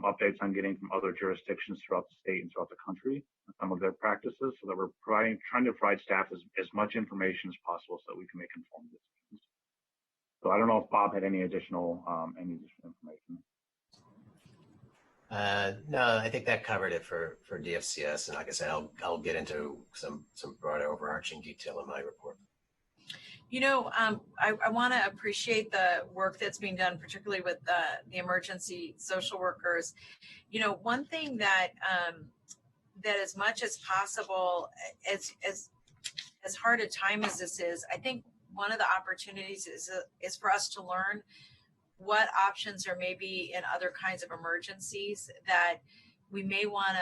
updates I'm getting from other jurisdictions throughout the state and throughout the country, some of their practices, so that we're trying to provide staff as much information as possible so that we can make informed decisions. So I don't know if Bob had any additional information. No, I think that covered it for DFCS. And like I said, I'll get into some broader overarching detail in my report. You know, I want to appreciate the work that's being done, particularly with the emergency social workers. You know, one thing that that as much as possible, as hard a time as this is, I think one of the opportunities is for us to learn what options are maybe in other kinds of emergencies that we may want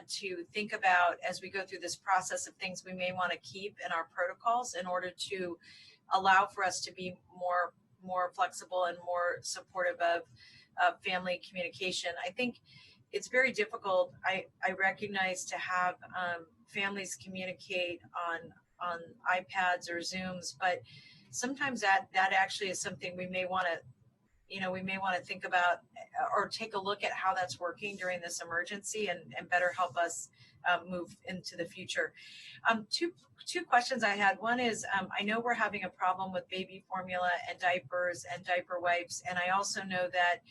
to think about as we go through this process of things we may want to keep in our protocols in order to allow for us to be more flexible and more supportive of family communication. I think it's very difficult. I recognize to have families communicate on iPads or Zooms, but sometimes that actually is something we may want to think about or take a look at how that's working during this emergency and better help us move into the future. Two questions I had. One is, I know we're having a problem with baby formula and diapers and diaper wipes. And I also know that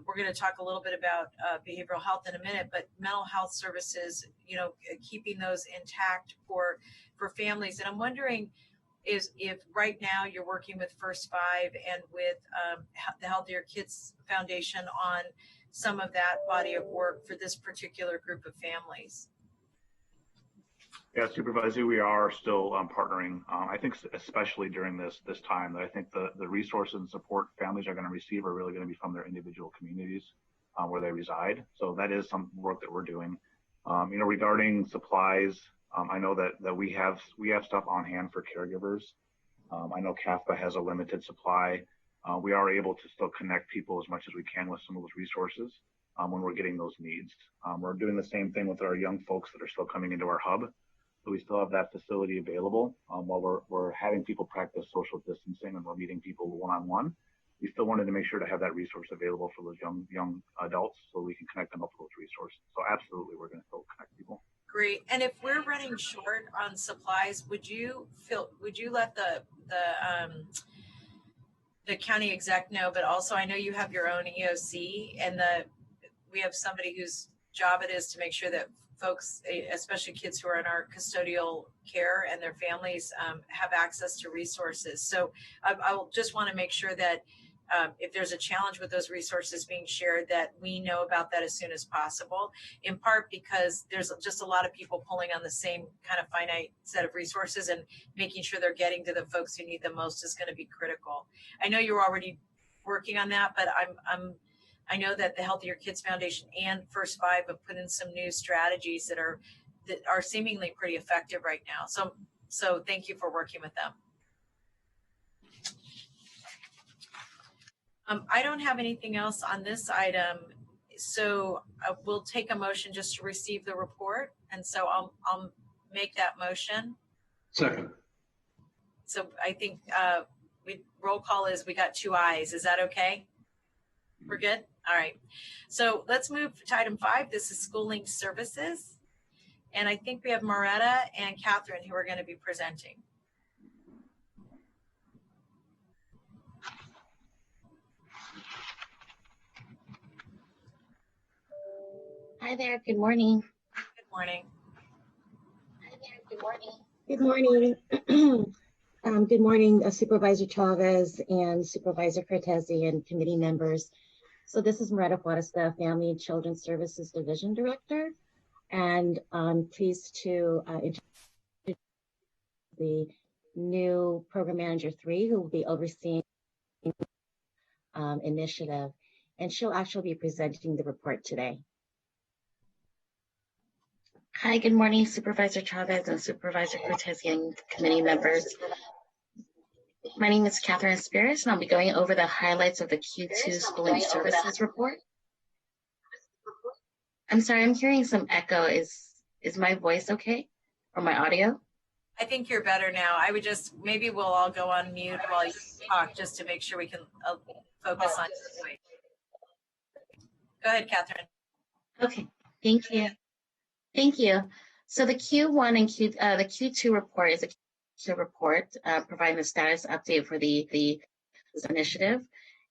we're going to talk a little bit about behavioral health in a minute, but mental health services, you know, keeping those intact for families. And I'm wondering, if right now you're working with First Five and with the Healthier Kids Foundation on some of that body of work for this particular group of families. Yeah, Supervisor, we are still partnering. I think especially during this time, that I think the resources and support families are going to receive are really going to be from their individual communities where they reside. So that is some work that we're doing. You know, regarding supplies, I know that we have stuff on hand for caregivers. I know CAFPA has a limited supply. We are able to still connect people as much as we can with some of those resources when we're getting those needs. We're doing the same thing with our young folks that are still coming into our hub. So we still have that facility available while we're having people practice social distancing and we're meeting people one-on-one. We still wanted to make sure to have that resource available for those young adults so we can connect them up with those resources. So absolutely, we're going to still connect people. Great. And if we're running short on supplies, would you let the county exec know? But also, I know you have your own EOC, and we have somebody whose job it is to make sure that folks, especially kids who are in our custodial care and their families, have access to resources. So I'll just want to make sure that if there's a challenge with those resources being shared, that we know about that as soon as possible, in part because there's just a lot of people pulling on the same kind of finite set of resources, and making sure they're getting to the folks who need them most is going to be critical. I know you're already working on that, but I know that the Healthier Kids Foundation and First Five have put in some new strategies that are seemingly pretty effective right now. So thank you for working with them. I don't have anything else on this item, so we'll take a motion just to receive the report. And so I'll make that motion. Second. So I think roll call is we got 2 ayes. Is that okay? We're good? All right. So let's move to item 5. This is schooling services. And I think we have Moretta and Catherine who are going to be presenting. Hi there. Good morning. Good morning. Hi there. Good morning. Good morning. Good morning, Supervisor Chavez and Supervisor Cortese and committee members. So this is Moretta Juarez, the Family and Children's Services Division Director, and I'm pleased to introduce the new Program Manager 3 who will be overseeing initiative, and she'll actually be presenting the report today. Hi, good morning, Supervisor Chavez and Supervisor Cortese and committee members. My name is Catherine Spears, and I'll be going over the highlights of the Q2 Schooling Services report. I'm sorry, I'm hearing some echo. Is my voice okay, or my audio? I think you're better now. I would maybe we'll all go on mute while you talk, just to make sure we can focus on your voice. Go ahead, Catherine. Okay, thank you. Thank you. So the Q1 and the Q2 report is a Q report providing the status update for the initiative.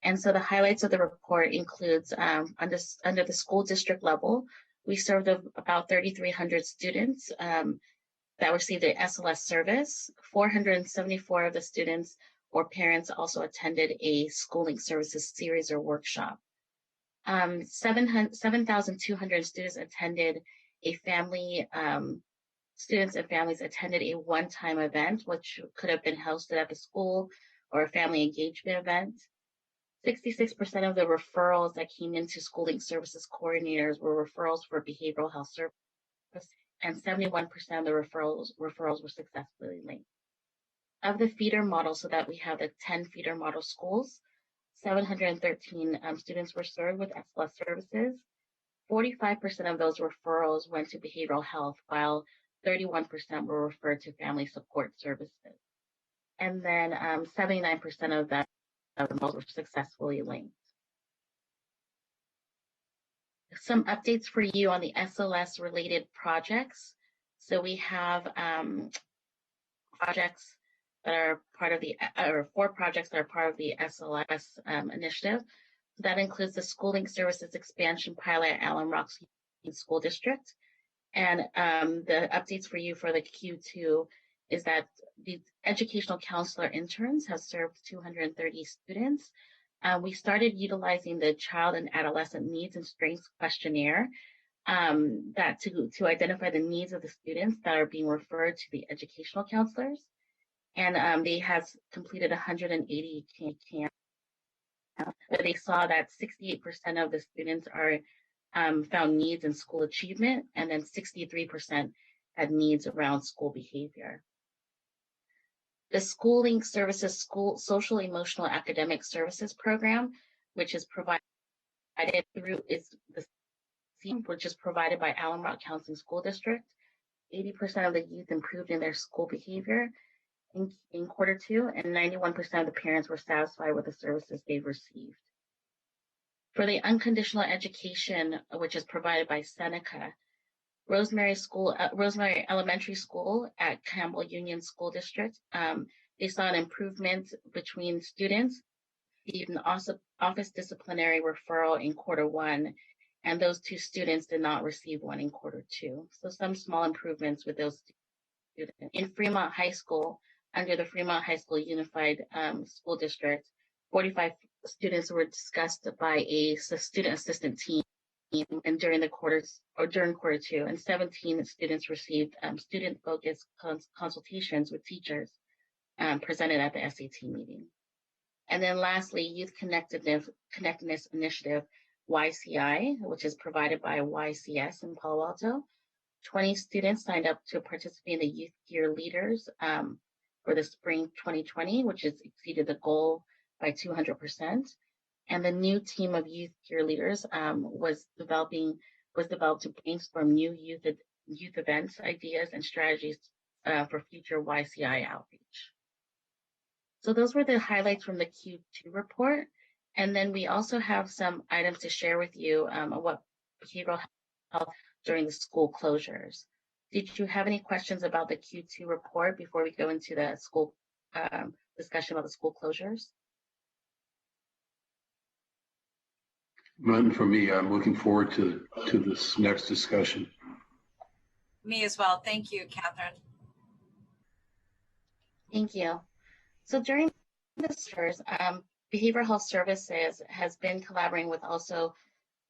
And so the highlights of the report includes under the school district level, we served about 3,300 students that received the SLS service. 474 of the students or parents also attended a schooling services series or workshop. 7,200 students attended a family, students and families attended a one-time event, which could have been hosted at the school or a family engagement event. 66% of the referrals that came into schooling services coordinators were referrals for behavioral health service, and 71% of the referrals were successfully linked. Of the feeder model, so that we have the 10 feeder model schools, 713 students were served with SLS services. 45% of those referrals went to behavioral health, while 31% were referred to family support services. And then 79% of them were successfully linked. Some updates for you on the SLS related projects. So we have projects that are part of the, or 4 projects that are part of the SLS initiative. So that includes the schooling services expansion pilot at Allen Rock School District. And the updates for you for the Q2 is that the educational counselor interns have served 230 students. We started utilizing the child and adolescent needs and strengths questionnaire that to identify the needs of the students that are being referred to the educational counselors. And they have completed 180 camps. But they saw that 68% of the students are found needs in school achievement, and then 63% had needs around school behavior. The Schooling Services School Social Emotional Academic Services Program, which is provided through which is provided by Allen Rock Counseling School District. 80% of the youth improved in their school behavior in Q2, and 91% of the parents were satisfied with the services they've received. For the unconditional education, which is provided by Seneca, Rosemary Elementary School at Campbell Union School District, they saw an improvement between students, received an office disciplinary referral in Q1, and those 2 students did not receive one in Q2. So some small improvements with those students. In Fremont High School, under the Fremont High School Unified School District, 45 students were discussed by a student assistant team and during Q2, and 17 students received student-focused consultations with teachers presented at the SAT meeting. And then lastly, Youth Connectedness Initiative, YCI, which is provided by YCS in Palo Alto. 20 students signed up to participate in the Youth Gear Leaders for the spring 2020, which has exceeded the goal by 200%. And the new team of Youth Gear Leaders was developed to brainstorm new youth events, ideas, and strategies for future YCI outreach. So those were the highlights from the Q2 report. And then we also have some items to share with you on what behavioral health during the school closures. Did you have any questions about the Q2 report before we go into the school discussion about the school closures? None for me. I'm looking forward to this next discussion. Me as well. Thank you, Catherine. Thank you. So during this year's Behavioral Health Services has been collaborating with also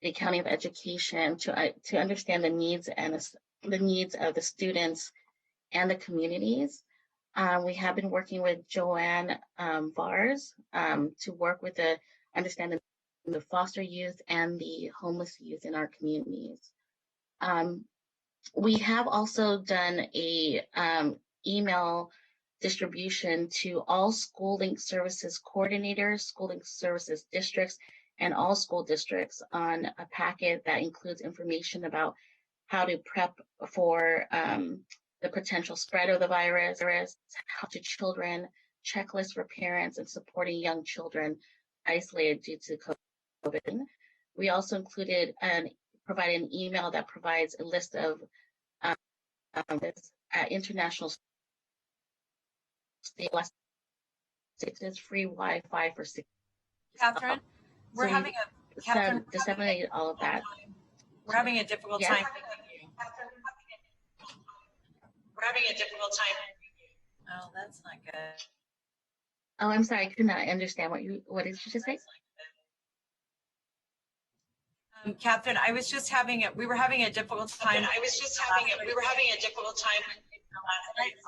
the County of Education to understand the needs and the needs of the students and the communities. We have been working with Joanne Vars to work with understand the foster youth and the homeless youth in our communities. We have also done a email distribution to all schooling services coordinators, schooling services districts, and all school districts on a packet that includes information about how to prep for the potential spread of the virus, how to children, checklists for parents, and supporting young children isolated due to COVID. We also included provided an email that provides a list of international state free Wi-Fi for 6 Catherine, we're So having a Catherine, disseminate all of that. We're having a difficult Yes? time. We're having a difficult time. Oh, that's not good. Oh, I'm sorry, I could not understand what did you just say? Catherine, I was just having we were having a difficult time. We were having a difficult time.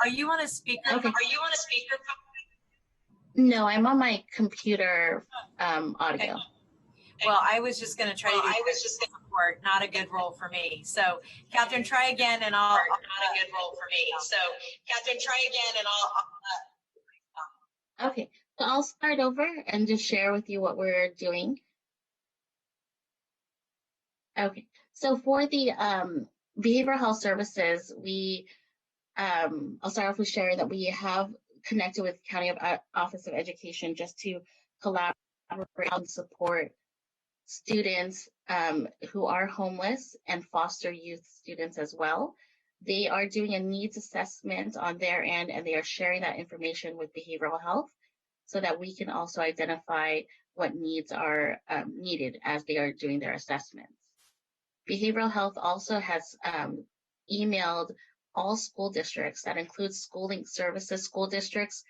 Are you on a speaker? Okay. Are you on a speaker? No, I'm on my computer audio. Okay. Well, I was just going to try to do support, not a good role for me. So, Catherine, try again, and I'll. Not a good role for me. So, Catherine, try again, and I'll. Okay, so I'll start over and just share with you what we're doing. Okay, so for the behavioral health services, I'll start off with sharing that we have connected with County Office of Education just to collaborate and support students who are homeless and foster youth students as well. They are doing a needs assessment on their end, and they are sharing that information with behavioral health so that we can also identify what needs are needed as they are doing their assessments. Behavioral health also has emailed all school districts, that includes schooling services, school districts,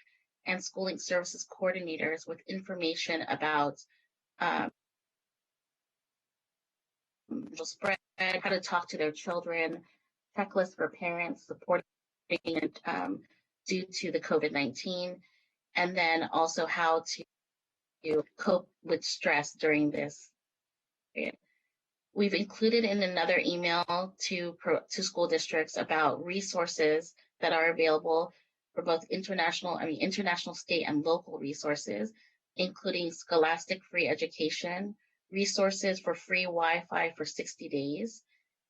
and schooling services coordinators with information about spread, how to talk to their children, checklists for parents supporting due to the COVID-19, and then also how to cope with stress during this period. We've included in another email to school districts about resources that are available for both international, state, and local resources, including scholastic free education, resources for free Wi-Fi for 60 days,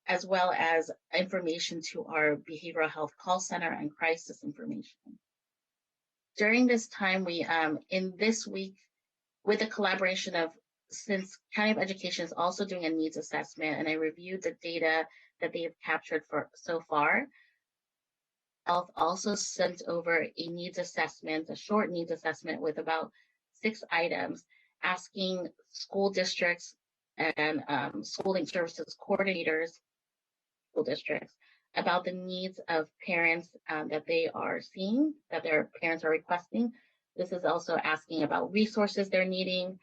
as well as information to our behavioral health call center and crisis information. During this time, we, in this week, with the collaboration of, since County of Education is also doing a needs assessment, and I reviewed the data that they have captured for so far, Health also sent over a needs assessment, a short needs assessment with about 6 items, asking school districts and schooling services coordinators, school districts, about the needs of parents that they are seeing, that their parents are requesting. This is also asking about resources they're needing,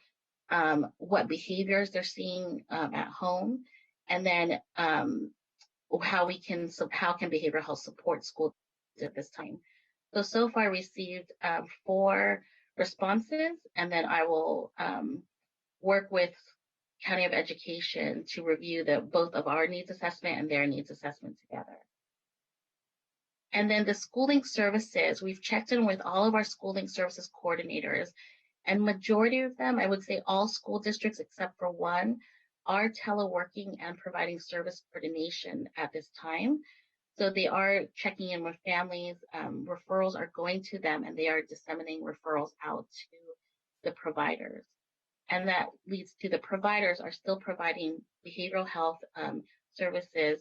what behaviors they're seeing at home, and then how can behavioral health support schools at this time. So far received 4 responses, and then I will work with County of Education to review both of our needs assessment and their needs assessment together. And then the schooling services, we've checked in with all of our schooling services coordinators, and majority of them, I would say all school districts except for one, are teleworking and providing service coordination at this time. So they are checking in with families, referrals are going to them, and they are disseminating referrals out to the providers. And that leads to the providers are still providing behavioral health services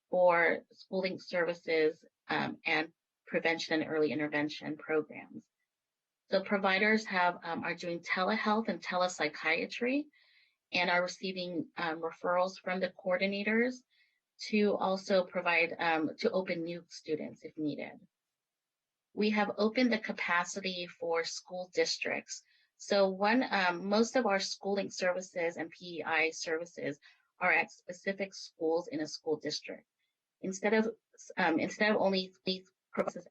for schooling services and prevention and early intervention programs. So providers are doing telehealth and telepsychiatry and are receiving referrals from the coordinators to also provide, to open new students if needed. We have opened the capacity for school districts. So most of our schooling services and PEI services are at specific schools in a school district. Instead of only 3 purposes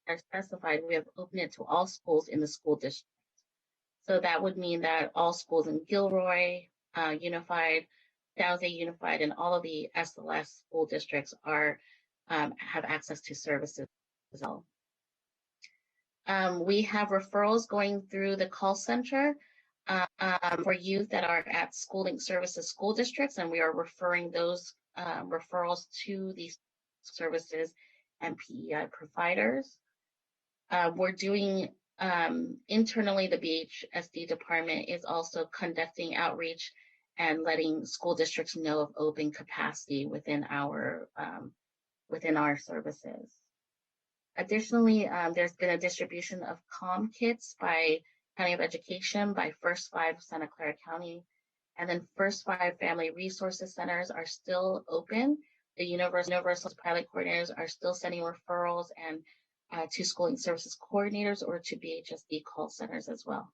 are specified, we have opened it to all schools in the school district. So that would mean that all schools in Gilroy, Unified, San Jose Unified, and all of the SLS school districts have access to services as well. We have referrals going through the call center for youth that are at schooling services school districts, and we are referring those referrals to these services and PEI providers. We're doing internally, the BHSD department is also conducting outreach and letting school districts know of open capacity within our services. Additionally, there's been a distribution of COM kits by County of Education by First 5 Santa Clara County. And then First 5 Family Resources Centers are still open. The Universal Pilot Coordinators are still sending referrals and to Schooling Services Coordinators or to BHSD call centers as well.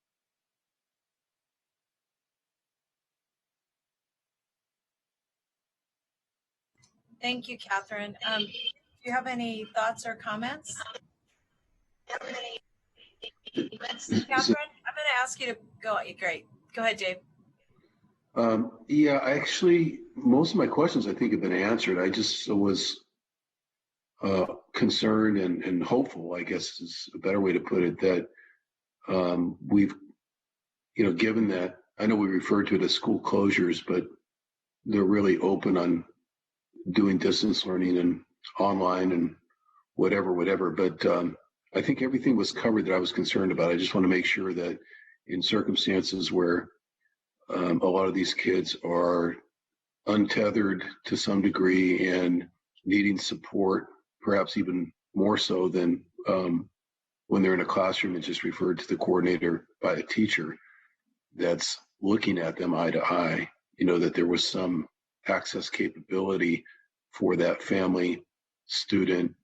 Thank you, Catherine. Do you have any thoughts or comments? Catherine, I'm going to ask you to go. Great. Go ahead, Dave. Yeah, actually, most of my questions I think have been answered. I just was concerned and hopeful, I guess is a better way to put it, that we've, given that, I know we refer to it as school closures, but they're really open on doing distance learning and online and whatever. But I think everything was covered that I was concerned about. I just want to make sure that in circumstances where a lot of these kids are untethered to some degree and needing support, perhaps even more so than when they're in a classroom and just referred to the coordinator by a teacher that's looking at them eye to eye, that there was some access capability for that family, student,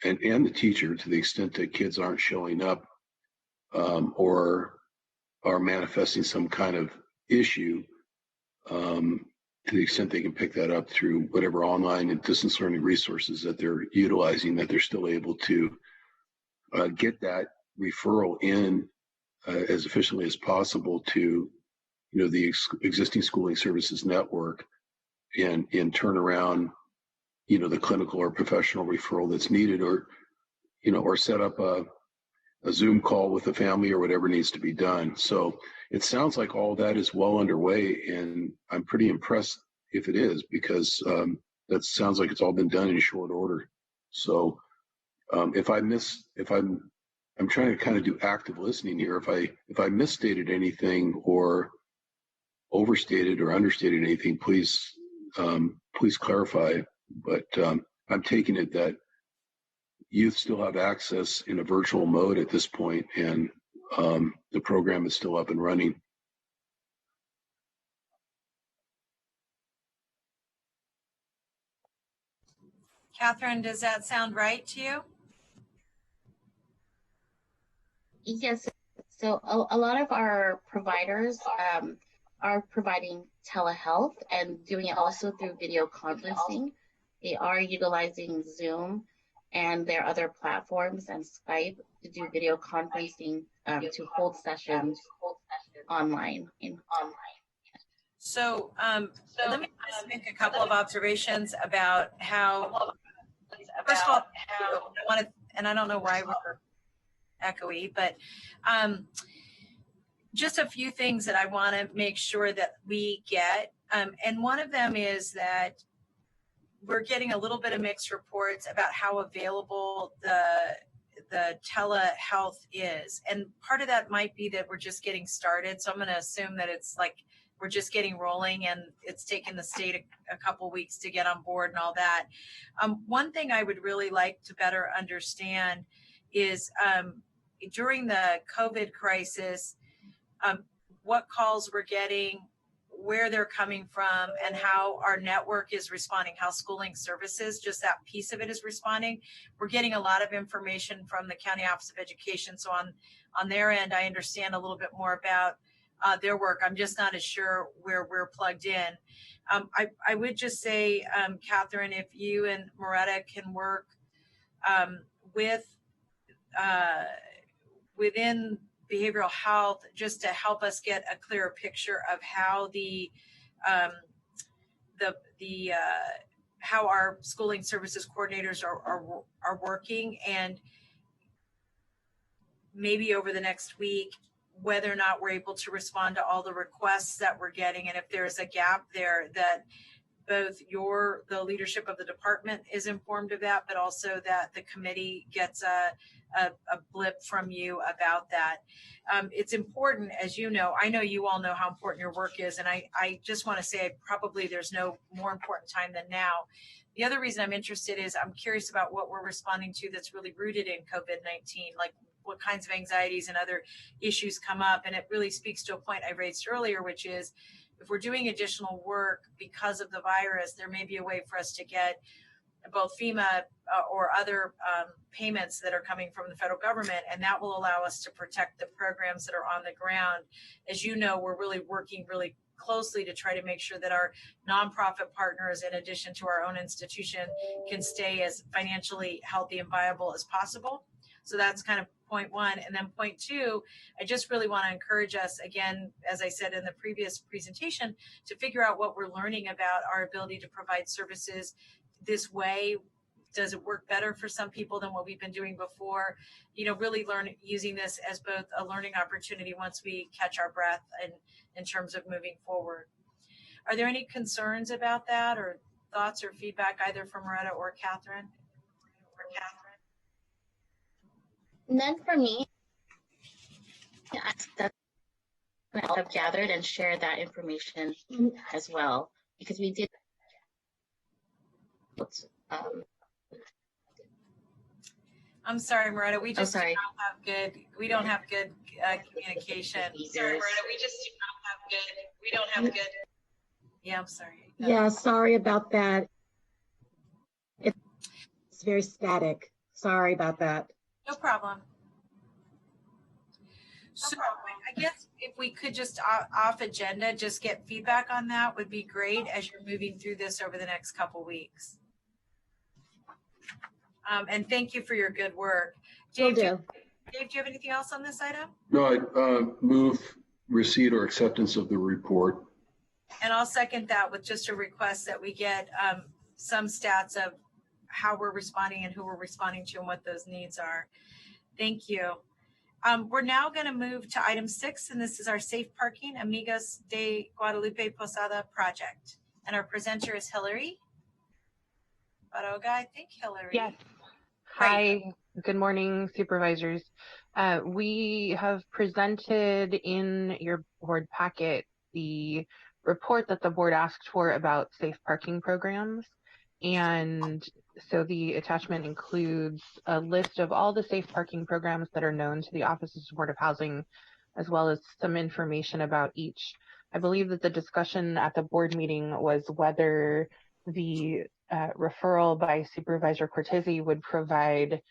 and the teacher, to the extent that kids aren't showing up or are manifesting some kind of issue, to the extent they can pick that up through whatever online and distance learning resources that they're utilizing, that they're still able to get that referral in as efficiently as possible to, the existing schooling services network and turn around, the clinical or professional referral that's needed, or set up a Zoom call with the family or whatever needs to be done. So it sounds like all that is well underway, and I'm pretty impressed if it is, because that sounds like it's all been done in short order. So I'm trying to kind of do active listening here. If I misstated anything or overstated or understated anything, please clarify. But I'm taking it that youth still have access in a virtual mode at this point, and the program is still up and running. Catherine, does that sound right to you? Yes. So a lot of our providers are providing telehealth and doing it also through video conferencing. They are utilizing Zoom and their other platforms and Skype to do video conferencing to hold sessions online. So let me just make a couple of observations about how, first of all, and I don't know why we're echoey, but just a few things that I want to make sure that we get. And one of them is that we're getting a little bit of mixed reports about how available the telehealth is. And part of that might be that we're just getting started. So I'm going to assume that it's like we're just getting rolling and it's taken the state a couple weeks to get on board and all that. One thing I would really like to better understand is during the COVID crisis, what calls we're getting, where they're coming from, and how our network is responding, how schooling services, just that piece of it is responding. We're getting a lot of information from the County Office of Education. So on their end, I understand a little bit more about their work. I'm just not as sure where we're plugged in. I would just say, Catherine, if you and Moretta can work within behavioral health, just to help us get a clearer picture of how how our schooling services coordinators are working, and maybe over the next week, whether or not we're able to respond to all the requests that we're getting, and if there's a gap there, that both the leadership of the department is informed of that, but also that the committee gets a blip from you about that. It's important, as you know, I know you all know how important your work is, and I just want to say probably there's no more important time than now. The other reason I'm interested is I'm curious about what we're responding to that's really rooted in COVID-19, like what kinds of anxieties and other issues come up. And it really speaks to a point I raised earlier, which is if we're doing additional work because of the virus, there may be a way for us to get both FEMA or other payments that are coming from the federal government, and that will allow us to protect the programs that are on the ground. As you know, we're really working really closely to try to make sure that our nonprofit partners, in addition to our own institution, can stay as financially healthy and viable as possible. So that's kind of point one. And then point two, I just really want to encourage us, again, as I said in the previous presentation, to figure out what we're learning about our ability to provide services this way. Does it work better for some people than what we've been doing before? You know, really using this as both a learning opportunity once we catch our breath and in terms of moving forward. Are there any concerns about that or thoughts or feedback either from Moretta or Catherine? None for me. I'll have gathered and shared that information as well, because we did. I'm sorry, Moretta. We just don't have good communication. Sorry, Moretta. We don't have good. Yeah, I'm sorry. Yeah, sorry about that. It's very static. Sorry about that. No problem. So I guess if we could just off agenda, just get feedback on that would be great as you're moving through this over the next couple weeks. And thank you for your good work. Dave, do you have anything else on this item? No, I move receipt or acceptance of the report. And I'll second that with just a request that we get some stats of how we're responding and who we're responding to and what those needs are. Thank you. We're now going to move to item 6, and this is our Safe Parking Amigos de Guadalupe Posada project. And our presenter is Hillary Baroga, I think. Hillary. Yes. Hi, good morning, supervisors. We have presented in your board packet the report that the board asked for about safe parking programs. And so the attachment includes a list of all the safe parking programs that are known to the Office of Supportive Housing, as well as some information about each. I believe that the discussion at the board meeting was whether the referral by Supervisor Cortese would provide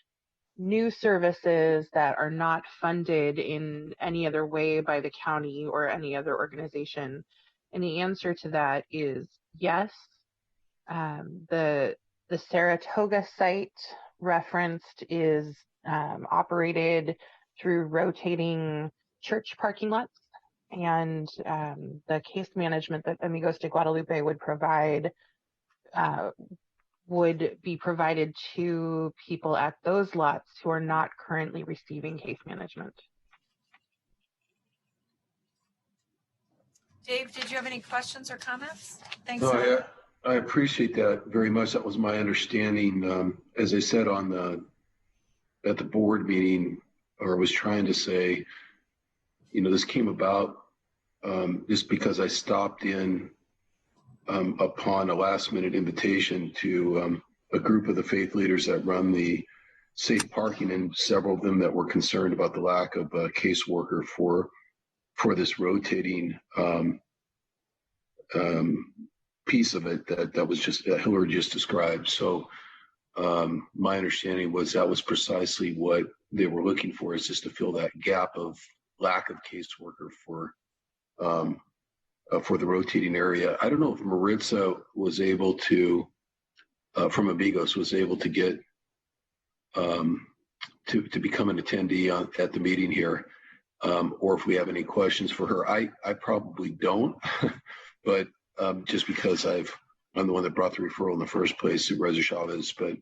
new services that are not funded in any other way by the county or any other organization. And the answer to that is yes. The Saratoga site referenced is operated through rotating church parking lots, and the case management that Amigos de Guadalupe would provide would be provided to people at those lots who are not currently receiving case management. Dave, did you have any questions or comments? Thanks. No, I appreciate that very much. That was my understanding. As I said at the board meeting, or was trying to say, this came about just because I stopped in upon a last-minute invitation to a group of the faith leaders that run the safe parking, and several of them that were concerned about the lack of a caseworker for this rotating piece of it that was just Hillary just described. So my understanding was that was precisely what they were looking for, is just to fill that gap of lack of caseworker for the rotating area. I don't know if Maritza was able to, from Amigos, was able to get to become an attendee at the meeting here, or if we have any questions for her. I probably don't, but just because I'm the one that brought the referral in the first place, Supervisor Chavez, but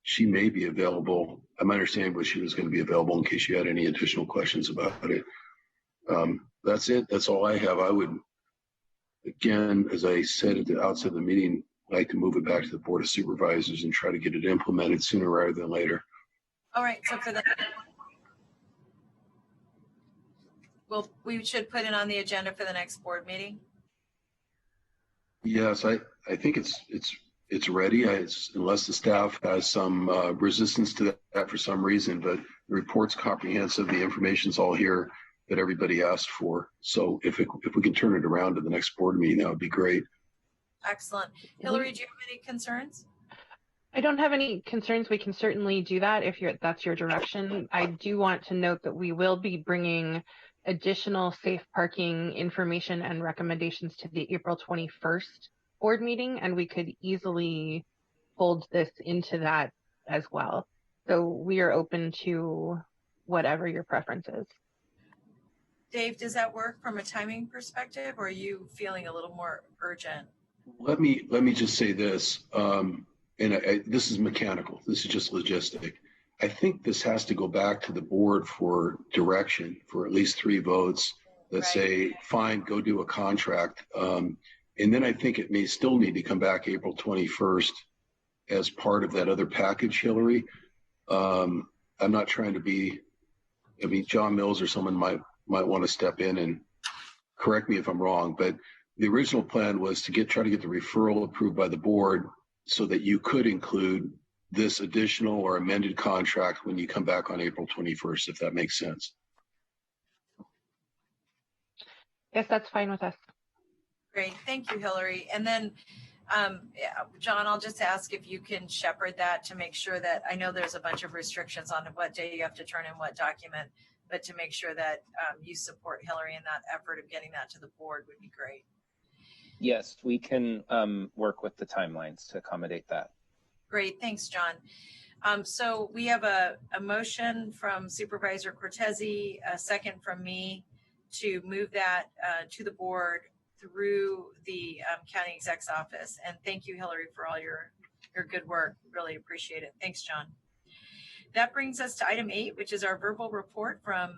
she may be available. My understanding was she was going to be available in case you had any additional questions about it. That's it. That's all I have. I would, again, as I said at the outset of the meeting, like to move it back to the Board of Supervisors and try to get it implemented sooner rather than later. All right. So for that, we should put it on the agenda for the next board meeting. Yes, I think it's ready, unless the staff has some resistance to that for some reason. But the report's comprehensive. The information's all here that everybody asked for. So if we can turn it around to the next board meeting, that would be great. Excellent. Hillary, do you have any concerns? I don't have any concerns. We can certainly do that if that's your direction. I do want to note that we will be bringing additional safe parking information and recommendations to the April 21st board meeting, and we could easily fold this into that as well. So we are open to whatever your preference is. Dave, does that work from a timing perspective, or are you feeling a little more urgent? Let me just say this, this is mechanical. This is just logistic. I think this has to go back to the board for direction for at least 3 votes that say, fine, go do a contract. And then I think it may still need to come back April 21st as part of that other package, Hillary. I'm not trying to be, John Mills or someone might want to step in and correct me if I'm wrong, but the original plan was to try to get the referral approved by the board so that you could include this additional or amended contract when you come back on April 21st, if that makes sense. Yes, that's fine with us. Great, thank you, Hillary. And then, John, I'll just ask if you can shepherd that to make sure that, I know there's a bunch of restrictions on what day you have to turn in what document, but to make sure that you support Hillary in that effort of getting that to the board would be great. Yes, we can work with the timelines to accommodate that. Great, thanks, John. So we have a motion from Supervisor Cortese, a second from me to move that to the board through the county exec's office. And thank you, Hillary, for all your good work. Really appreciate it. Thanks, John. That brings us to item 8, which is our verbal report from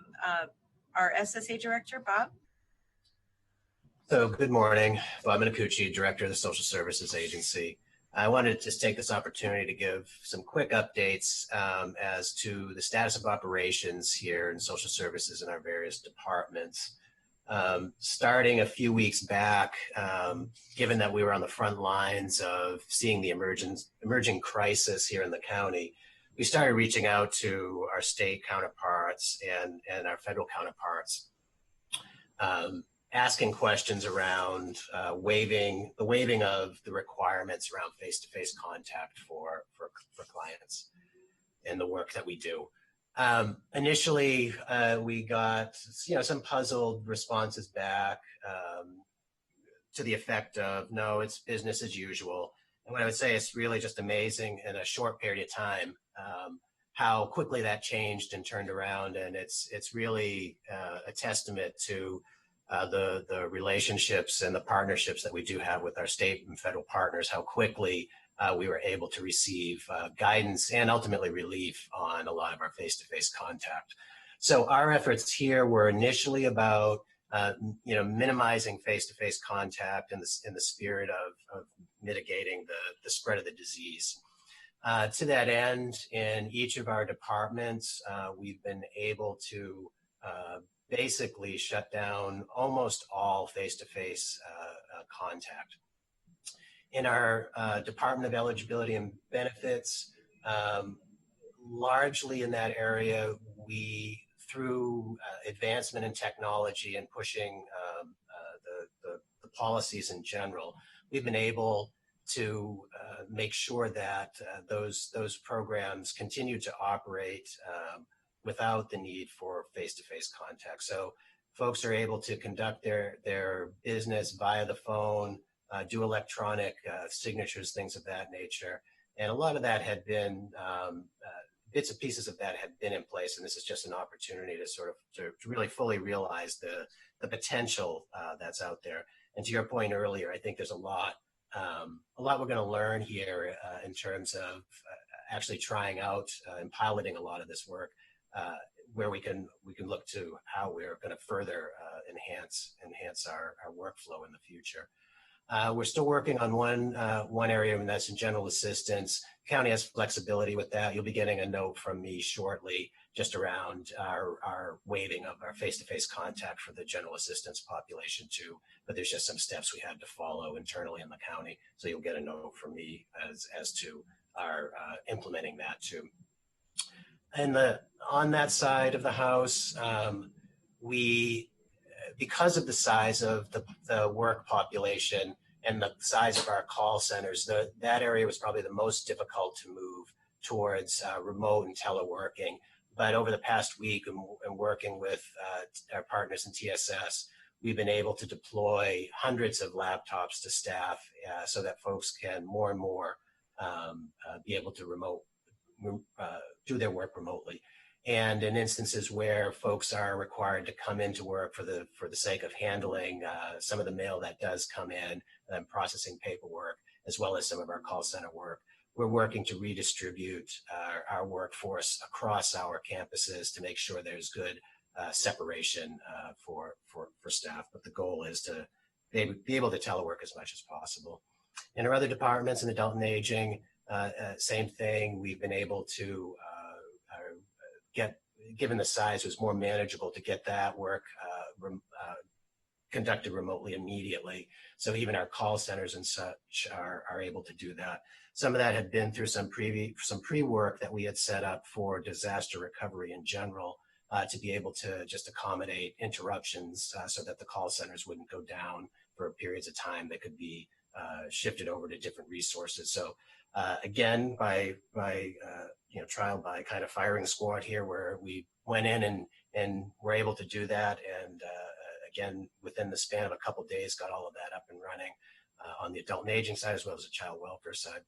our SSA director, Bob. So good morning, Bob Minicucci, Director of the Social Services Agency. I wanted to just take this opportunity to give some quick updates as to the status of operations here in social services in our various departments. Starting a few weeks back, given that we were on the front lines of seeing the emerging crisis here in the county, we started reaching out to our state counterparts and our federal counterparts, asking questions around the waiving of the requirements around face-to-face contact for clients and the work that we do. Initially, we got some puzzled responses back to the effect of, no, it's business as usual. And what I would say is really just amazing in a short period of time how quickly that changed and turned around. And it's really a testament to the relationships and the partnerships that we do have with our state and federal partners, how quickly we were able to receive guidance and ultimately relief on a lot of our face-to-face contact. So our efforts here were initially about minimizing face-to-face contact in the spirit of mitigating the spread of the disease. To that end, in each of our departments, we've been able to basically shut down almost all face-to-face contact. In our Department of Eligibility and Benefits, largely in that area, we, through advancement in technology and pushing the policies in general, we've been able to make sure that those programs continue to operate without the need for face-to-face contact. So folks are able to conduct their business via the phone, do electronic signatures, things of that nature. And a lot of that had been, bits and pieces of that had been in place. And this is just an opportunity to really fully realize the potential that's out there. And to your point earlier, I think there's a lot we're going to learn here in terms of actually trying out and piloting a lot of this work, where we can look to how we're going to further enhance our workflow in the future. We're still working on one area, and that's in general assistance. County has flexibility with that. You'll be getting a note from me shortly just around our waiving of our face-to-face contact for the general assistance population too. But there's just some steps we had to follow internally in the county. So you'll get a note from me as to our implementing that too. And on that side of the house, because of the size of the work population and the size of our call centers, that area was probably the most difficult to move towards remote and teleworking. But over the past week and working with our partners in TSS, we've been able to deploy hundreds of laptops to staff so that folks can more and more be able to do their work remotely. And in instances where folks are required to come into work for the sake of handling some of the mail that does come in and processing paperwork, as well as some of our call center work, we're working to redistribute our workforce across our campuses to make sure there's good separation for staff. But the goal is to be able to telework as much as possible. In our other departments in adult and aging, same thing. We've been able to given the size, it was more manageable to get that work conducted remotely immediately. So even our call centers and such are able to do that. Some of that had been through some pre-work that we had set up for disaster recovery in general to be able to just accommodate interruptions so that the call centers wouldn't go down for periods of time. They could be shifted over to different resources. So again, by trial by kind of firing squad here, where we went in and were able to do that, and again within the span of a couple of days got all of that up and running on the adult and aging side as well as the child welfare side.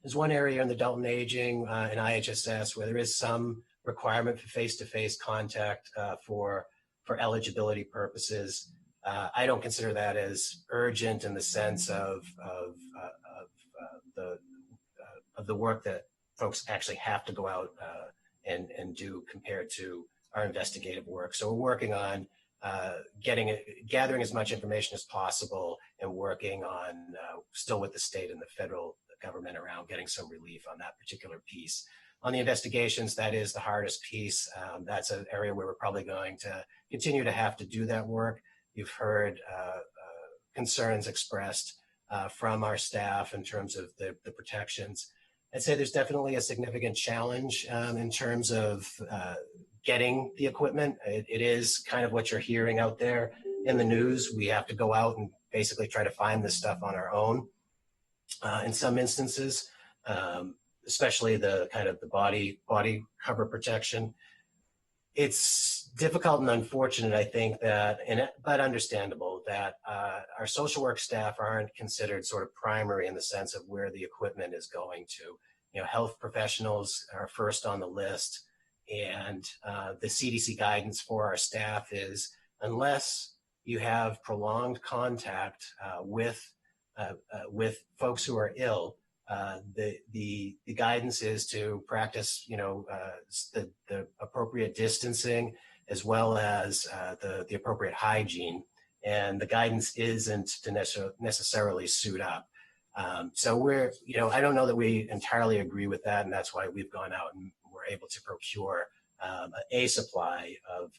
There's one area in the adult and aging in IHSS where there is some requirement for face-to-face contact for eligibility purposes. I don't consider that as urgent in the sense of the work that folks actually have to go out and do compared to our investigative work. So we're working on gathering as much information as possible and working on still with the state and the federal government around getting some relief on that particular piece. On the investigations, that is the hardest piece. That's an area where we're probably going to continue to have to do that work. You've heard concerns expressed from our staff in terms of the protections. I'd say there's definitely a significant challenge in terms of getting the equipment. It is kind of what you're hearing out there in the news. We have to go out and basically try to find this stuff on our own in some instances, especially the kind of the body cover protection. It's difficult and unfortunate, I think, but understandable that our social work staff aren't considered sort of primary in the sense of where the equipment is going to. You know, health professionals are first on the list, and the CDC guidance for our staff is unless you have prolonged contact with folks who are ill, the guidance is to practice, the appropriate distancing as well as the appropriate hygiene, and the guidance isn't to necessarily suit up. So we're, I don't know that we entirely agree with that, and that's why we've gone out and we're able to procure a supply of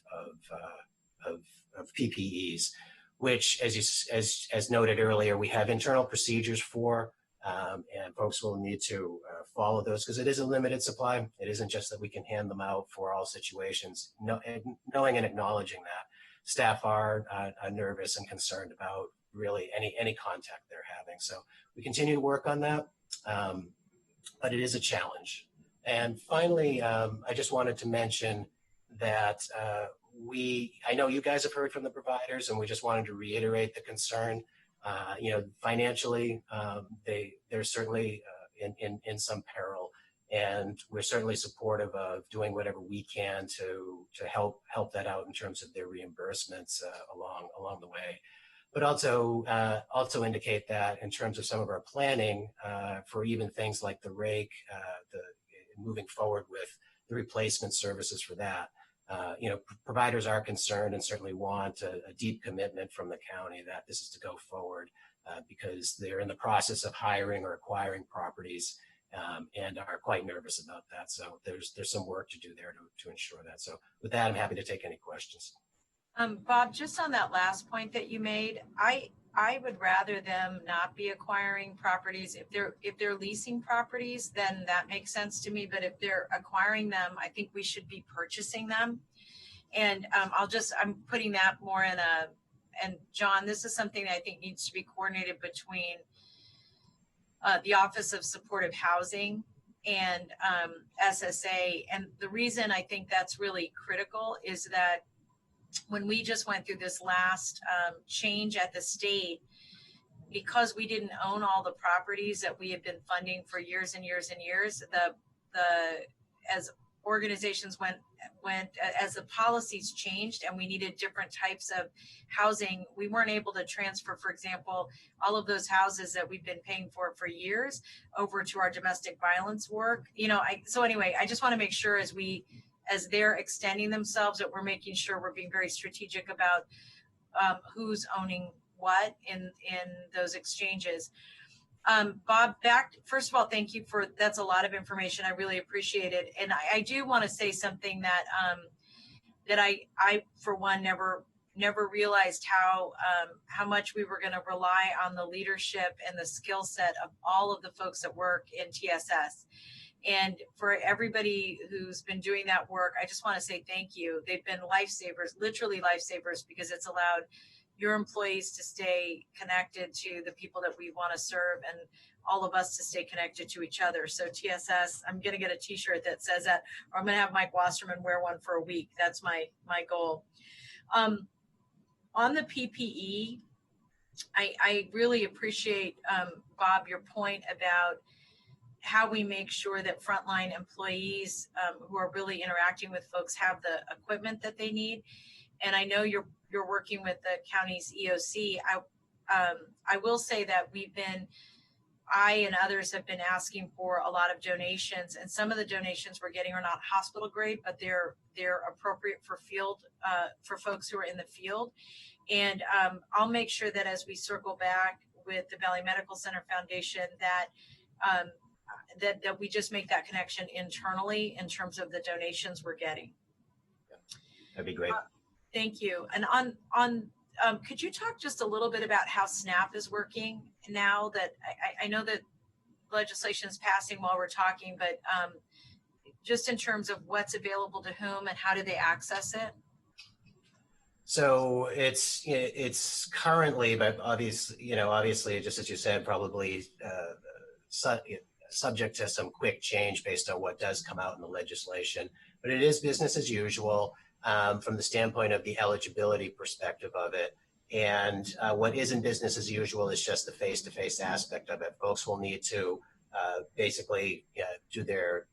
PPEs, which, as noted earlier, we have internal procedures for. And folks will need to follow those because it is a limited supply. It isn't just that we can hand them out for all situations. Knowing and acknowledging that, staff are nervous and concerned about really any contact they're having. So we continue to work on that, but it is a challenge. And finally, I just wanted to mention that I know you guys have heard from the providers, and we just wanted to reiterate the concern. Financially, they're certainly in some peril, and we're certainly supportive of doing whatever we can to help that out in terms of their reimbursements along the way. But also indicate that in terms of some of our planning for even things like the rake, moving forward with the replacement services for that. Providers are concerned and certainly want a deep commitment from the county that this is to go forward because they're in the process of hiring or acquiring properties and are quite nervous about that. So there's some work to do there to ensure that. So with that, I'm happy to take any questions. Bob, just on that last point that you made, I would rather them not be acquiring properties. If they're leasing properties, then that makes sense to me. But if they're acquiring them, I think we should be purchasing them. And I'm putting that more in and John, this is something that I think needs to be coordinated between the Office of Supportive Housing and SSA. And the reason I think that's really critical is that when we just went through this last change at the state, because we didn't own all the properties that we had been funding for years and years and years, as organizations went as the policies changed and we needed different types of housing, we weren't able to transfer, for example, all of those houses that we've been paying for years over to our domestic violence work. So anyway, I just want to make sure as they're extending themselves that we're making sure we're being very strategic about who's owning what in those exchanges. Bob, first of all, thank you that's a lot of information. I really appreciate it. And I do want to say something that I for one never realized how much we were going to rely on the leadership and the skill set of all of the folks that work in TSS. And for everybody who's been doing that work, I just want to say thank you. They've been lifesavers, literally lifesavers, because it's allowed your employees to stay connected to the people that we want to serve and all of us to stay connected to each other. So TSS, I'm going to get a t-shirt that says that, or I'm going to have Mike Wasserman wear one for a week. That's my goal. On the PPE, I really appreciate, Bob, your point about how we make sure that frontline employees who are really interacting with folks have the equipment that they need. And I know you're working with the county's EOC. I will say that I and others have been asking for a lot of donations, and some of the donations we're getting are not hospital grade, but they're appropriate for field, for folks who are in the field. And I'll make sure that as we circle back with the Valley Medical Center Foundation that we just make that connection internally in terms of the donations we're getting. That'd be great. Thank you. And could you talk just a little bit about how SNAP is working now that I know that legislation is passing while we're talking, but just in terms of what's available to whom and how do they access it? So it's currently, but obviously, just as you said, probably subject to some quick change based on what does come out in the legislation. But it is business as usual. From the standpoint of the eligibility perspective of it. And what isn't business as usual is just the face-to-face aspect of it. Folks will need to basically do their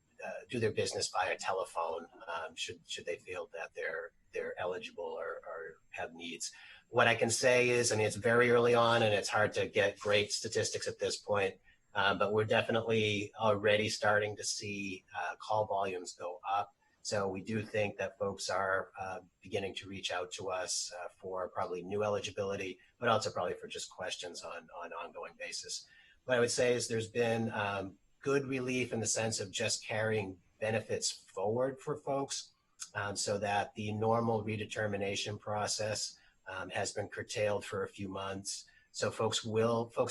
business via telephone should they feel that they're eligible or have needs. What I can say is, it's very early on and it's hard to get great statistics at this point, but we're definitely already starting to see call volumes go up. So we do think that folks are beginning to reach out to us for probably new eligibility, but also probably for just questions on an ongoing basis. What I would say is there's been good relief in the sense of just carrying benefits forward for folks so that the normal redetermination process has been curtailed for a few months. So folks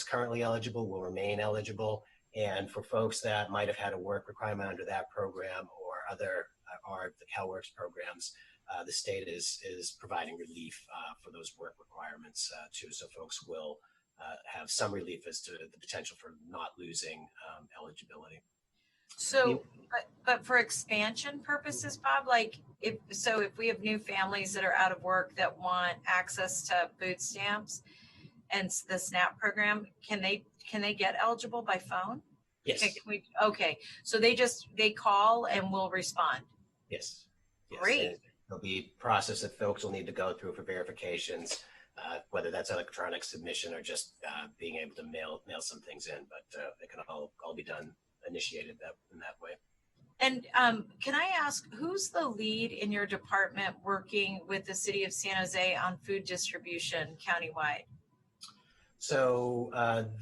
currently eligible will remain eligible. And for folks that might have had a work requirement under that program or other are the CalWorks programs, the state is providing relief for those work requirements too. So folks will have some relief as to the potential for not losing eligibility. So, but for expansion purposes, Bob, if we have new families that are out of work that want access to food stamps and the SNAP program, can they get eligible by phone? Yes. Okay. So they call and we'll respond. Yes. Great. And there'll be a process that folks will need to go through for verifications, whether that's electronic submission or just being able to mail some things in, but it can all be done, initiated in that way. And can I ask, who's the lead in your department working with the city of San Jose on food distribution countywide? So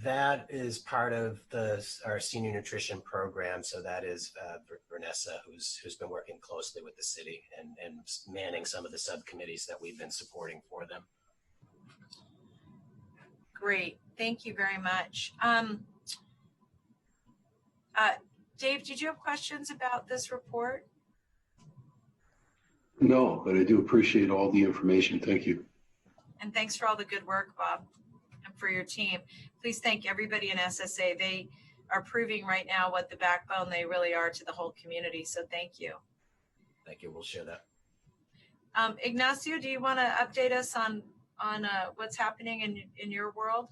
that is part of our senior nutrition program. So that is Vanessa, who's been working closely with the city and manning some of the subcommittees that we've been supporting for them. Great, thank you very much. Dave, did you have questions about this report? No, but I do appreciate all the information. Thank you. And thanks for all the good work, Bob, and for your team. Please thank everybody in SSA. They are proving right now what the backbone they really are to the whole community. So thank you. Thank you. We'll share that. Ignacio, do you want to update us on what's happening in your world?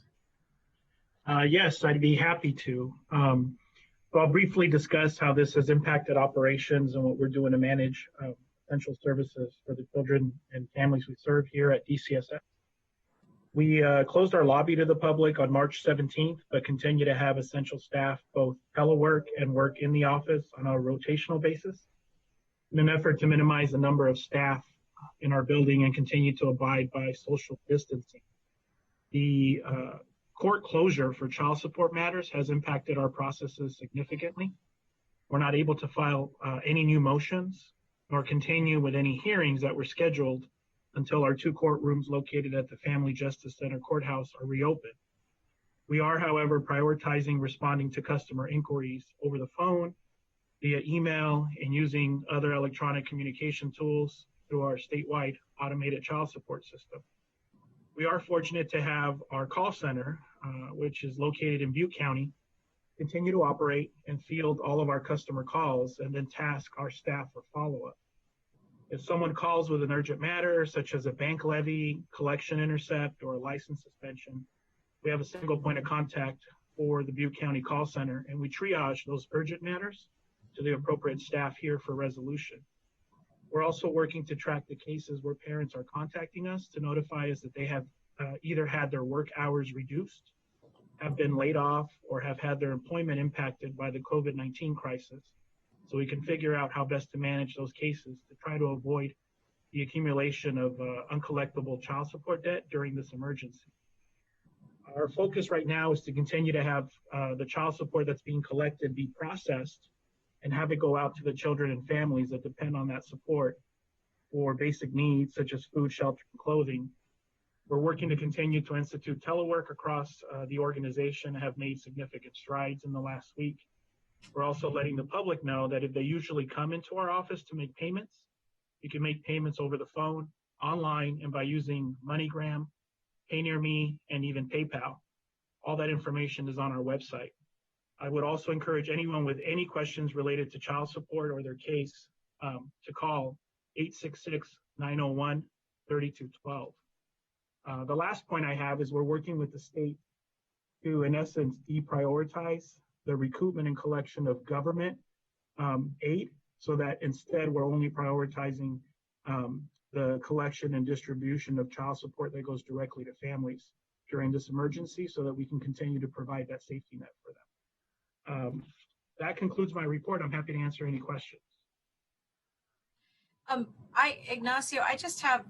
Yes, I'd be happy to. So I'll briefly discuss how this has impacted operations and what we're doing to manage essential services for the children and families we serve here at DCSF. We closed our lobby to the public on March 17th, but continue to have essential staff both telework and work in the office on a rotational basis in an effort to minimize the number of staff in our building and continue to abide by social distancing. The court closure for child support matters has impacted our processes significantly. We're not able to file any new motions nor continue with any hearings that were scheduled until our 2 courtrooms located at the Family Justice Center courthouse are reopened. We are, however, prioritizing responding to customer inquiries over the phone, via email, and using other electronic communication tools through our statewide automated child support system. We are fortunate to have our call center, which is located in Butte County, continue to operate and field all of our customer calls and then task our staff for follow-up. If someone calls with an urgent matter, such as a bank levy, collection intercept, or a license suspension, we have a single point of contact for the Butte County call center, and we triage those urgent matters to the appropriate staff here for resolution. We're also working to track the cases where parents are contacting us to notify us that they have either had their work hours reduced, have been laid off, or have had their employment impacted by the COVID-19 crisis, so we can figure out how best to manage those cases to try to avoid the accumulation of uncollectible child support debt during this emergency. Our focus right now is to continue to have the child support that's being collected be processed and have it go out to the children and families that depend on that support for basic needs such as food, shelter, and clothing. We're working to continue to institute telework across the organization, have made significant strides in the last week. We're also letting the public know that if they usually come into our office to make payments, you can make payments over the phone, online, and by using MoneyGram, PayNearMe, and even PayPal. All that information is on our website. I would also encourage anyone with any questions related to child support or their case to call 866-901-3212. The last point I have is we're working with the state to, in essence, deprioritize the recoupment and collection of government aid, so that instead we're only prioritizing the collection and distribution of child support that goes directly to families during this emergency, so that we can continue to provide that safety net for them. That concludes my report. I'm happy to answer any questions. Ignacio, I just have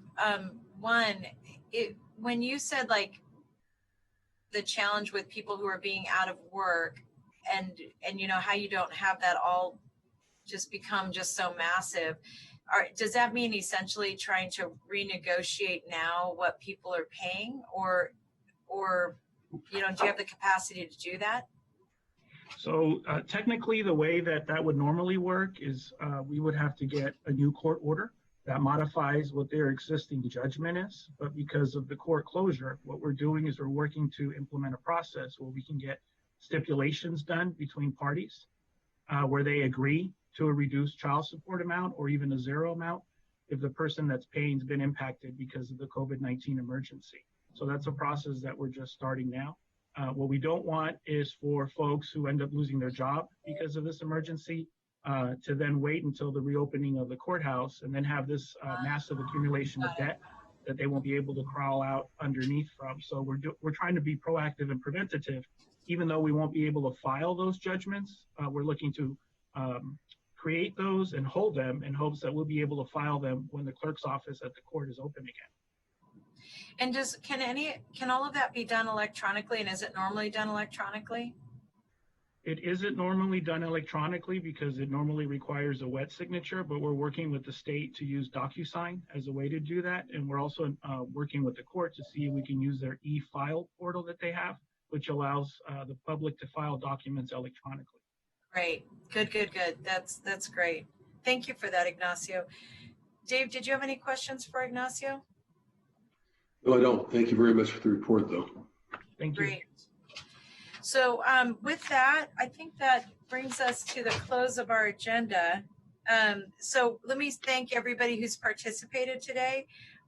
one. When you said like the challenge with people who are being out of work, and you know how you don't have that all just become just so massive, does that mean essentially trying to renegotiate now what people are paying, or you know, do you have the capacity to do that? So technically, the way that would normally work is we would have to get a new court order that modifies what their existing judgment is. But because of the court closure, what we're doing is we're working to implement a process where we can get stipulations done between parties where they agree to a reduced child support amount or even a zero amount if the person that's paying has been impacted because of the COVID-19 emergency. So that's a process that we're just starting now. What we don't want is for folks who end up losing their job because of this emergency to then wait until the reopening of the courthouse and then have this massive accumulation of debt that they won't be able to crawl out underneath from. So we're trying to be proactive and preventative, even though we won't be able to file those judgments. We're looking to create those and hold them in hopes that we'll be able to file them when the clerk's office at the court is open again. And can all of that be done electronically, and is it normally done electronically? It isn't normally done electronically because it normally requires a wet signature, but we're working with the state to use DocuSign as a way to do that. And we're also working with the court to see if we can use their e-file portal that they have, which allows the public to file documents electronically. Great, good. That's great. Thank you for that, Ignacio. Dave, did you have any questions for Ignacio? No, I don't. Thank you very much for the report, though. Thank you. Great. So with that, I think that brings us to the close of our agenda. So let me thank everybody who's participated today.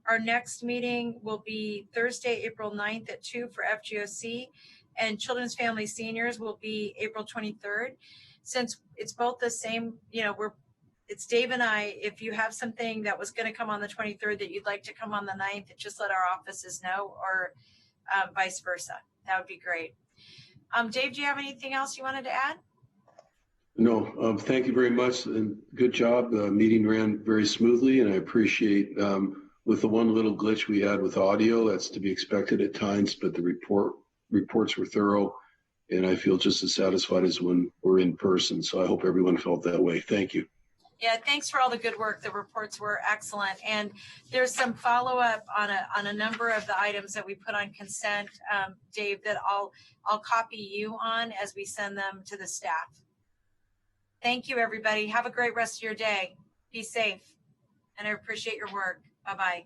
Our next meeting will be Thursday, April 9th at 2 for FGOC, and Children's Family Seniors will be April 23rd. Since it's both the same, it's Dave and I, if you have something that was going to come on the 23rd that you'd like to come on the 9th, just let our offices know, or vice versa. That would be great. Dave, do you have anything else you wanted to add? No, thank you very much, and good job. The meeting ran very smoothly, and I appreciate with the one little glitch we had with audio, that's to be expected at times, but the reports were thorough, and I feel just as satisfied as when we're in person. So I hope everyone felt that way. Thank you. Yeah, thanks for all the good work. The reports were excellent. And there's some follow-up on a number of the items that we put on consent, Dave, that I'll copy you on as we send them to the staff. Thank you, everybody. Have a great rest of your day. Be safe. And I appreciate your work. Bye-bye.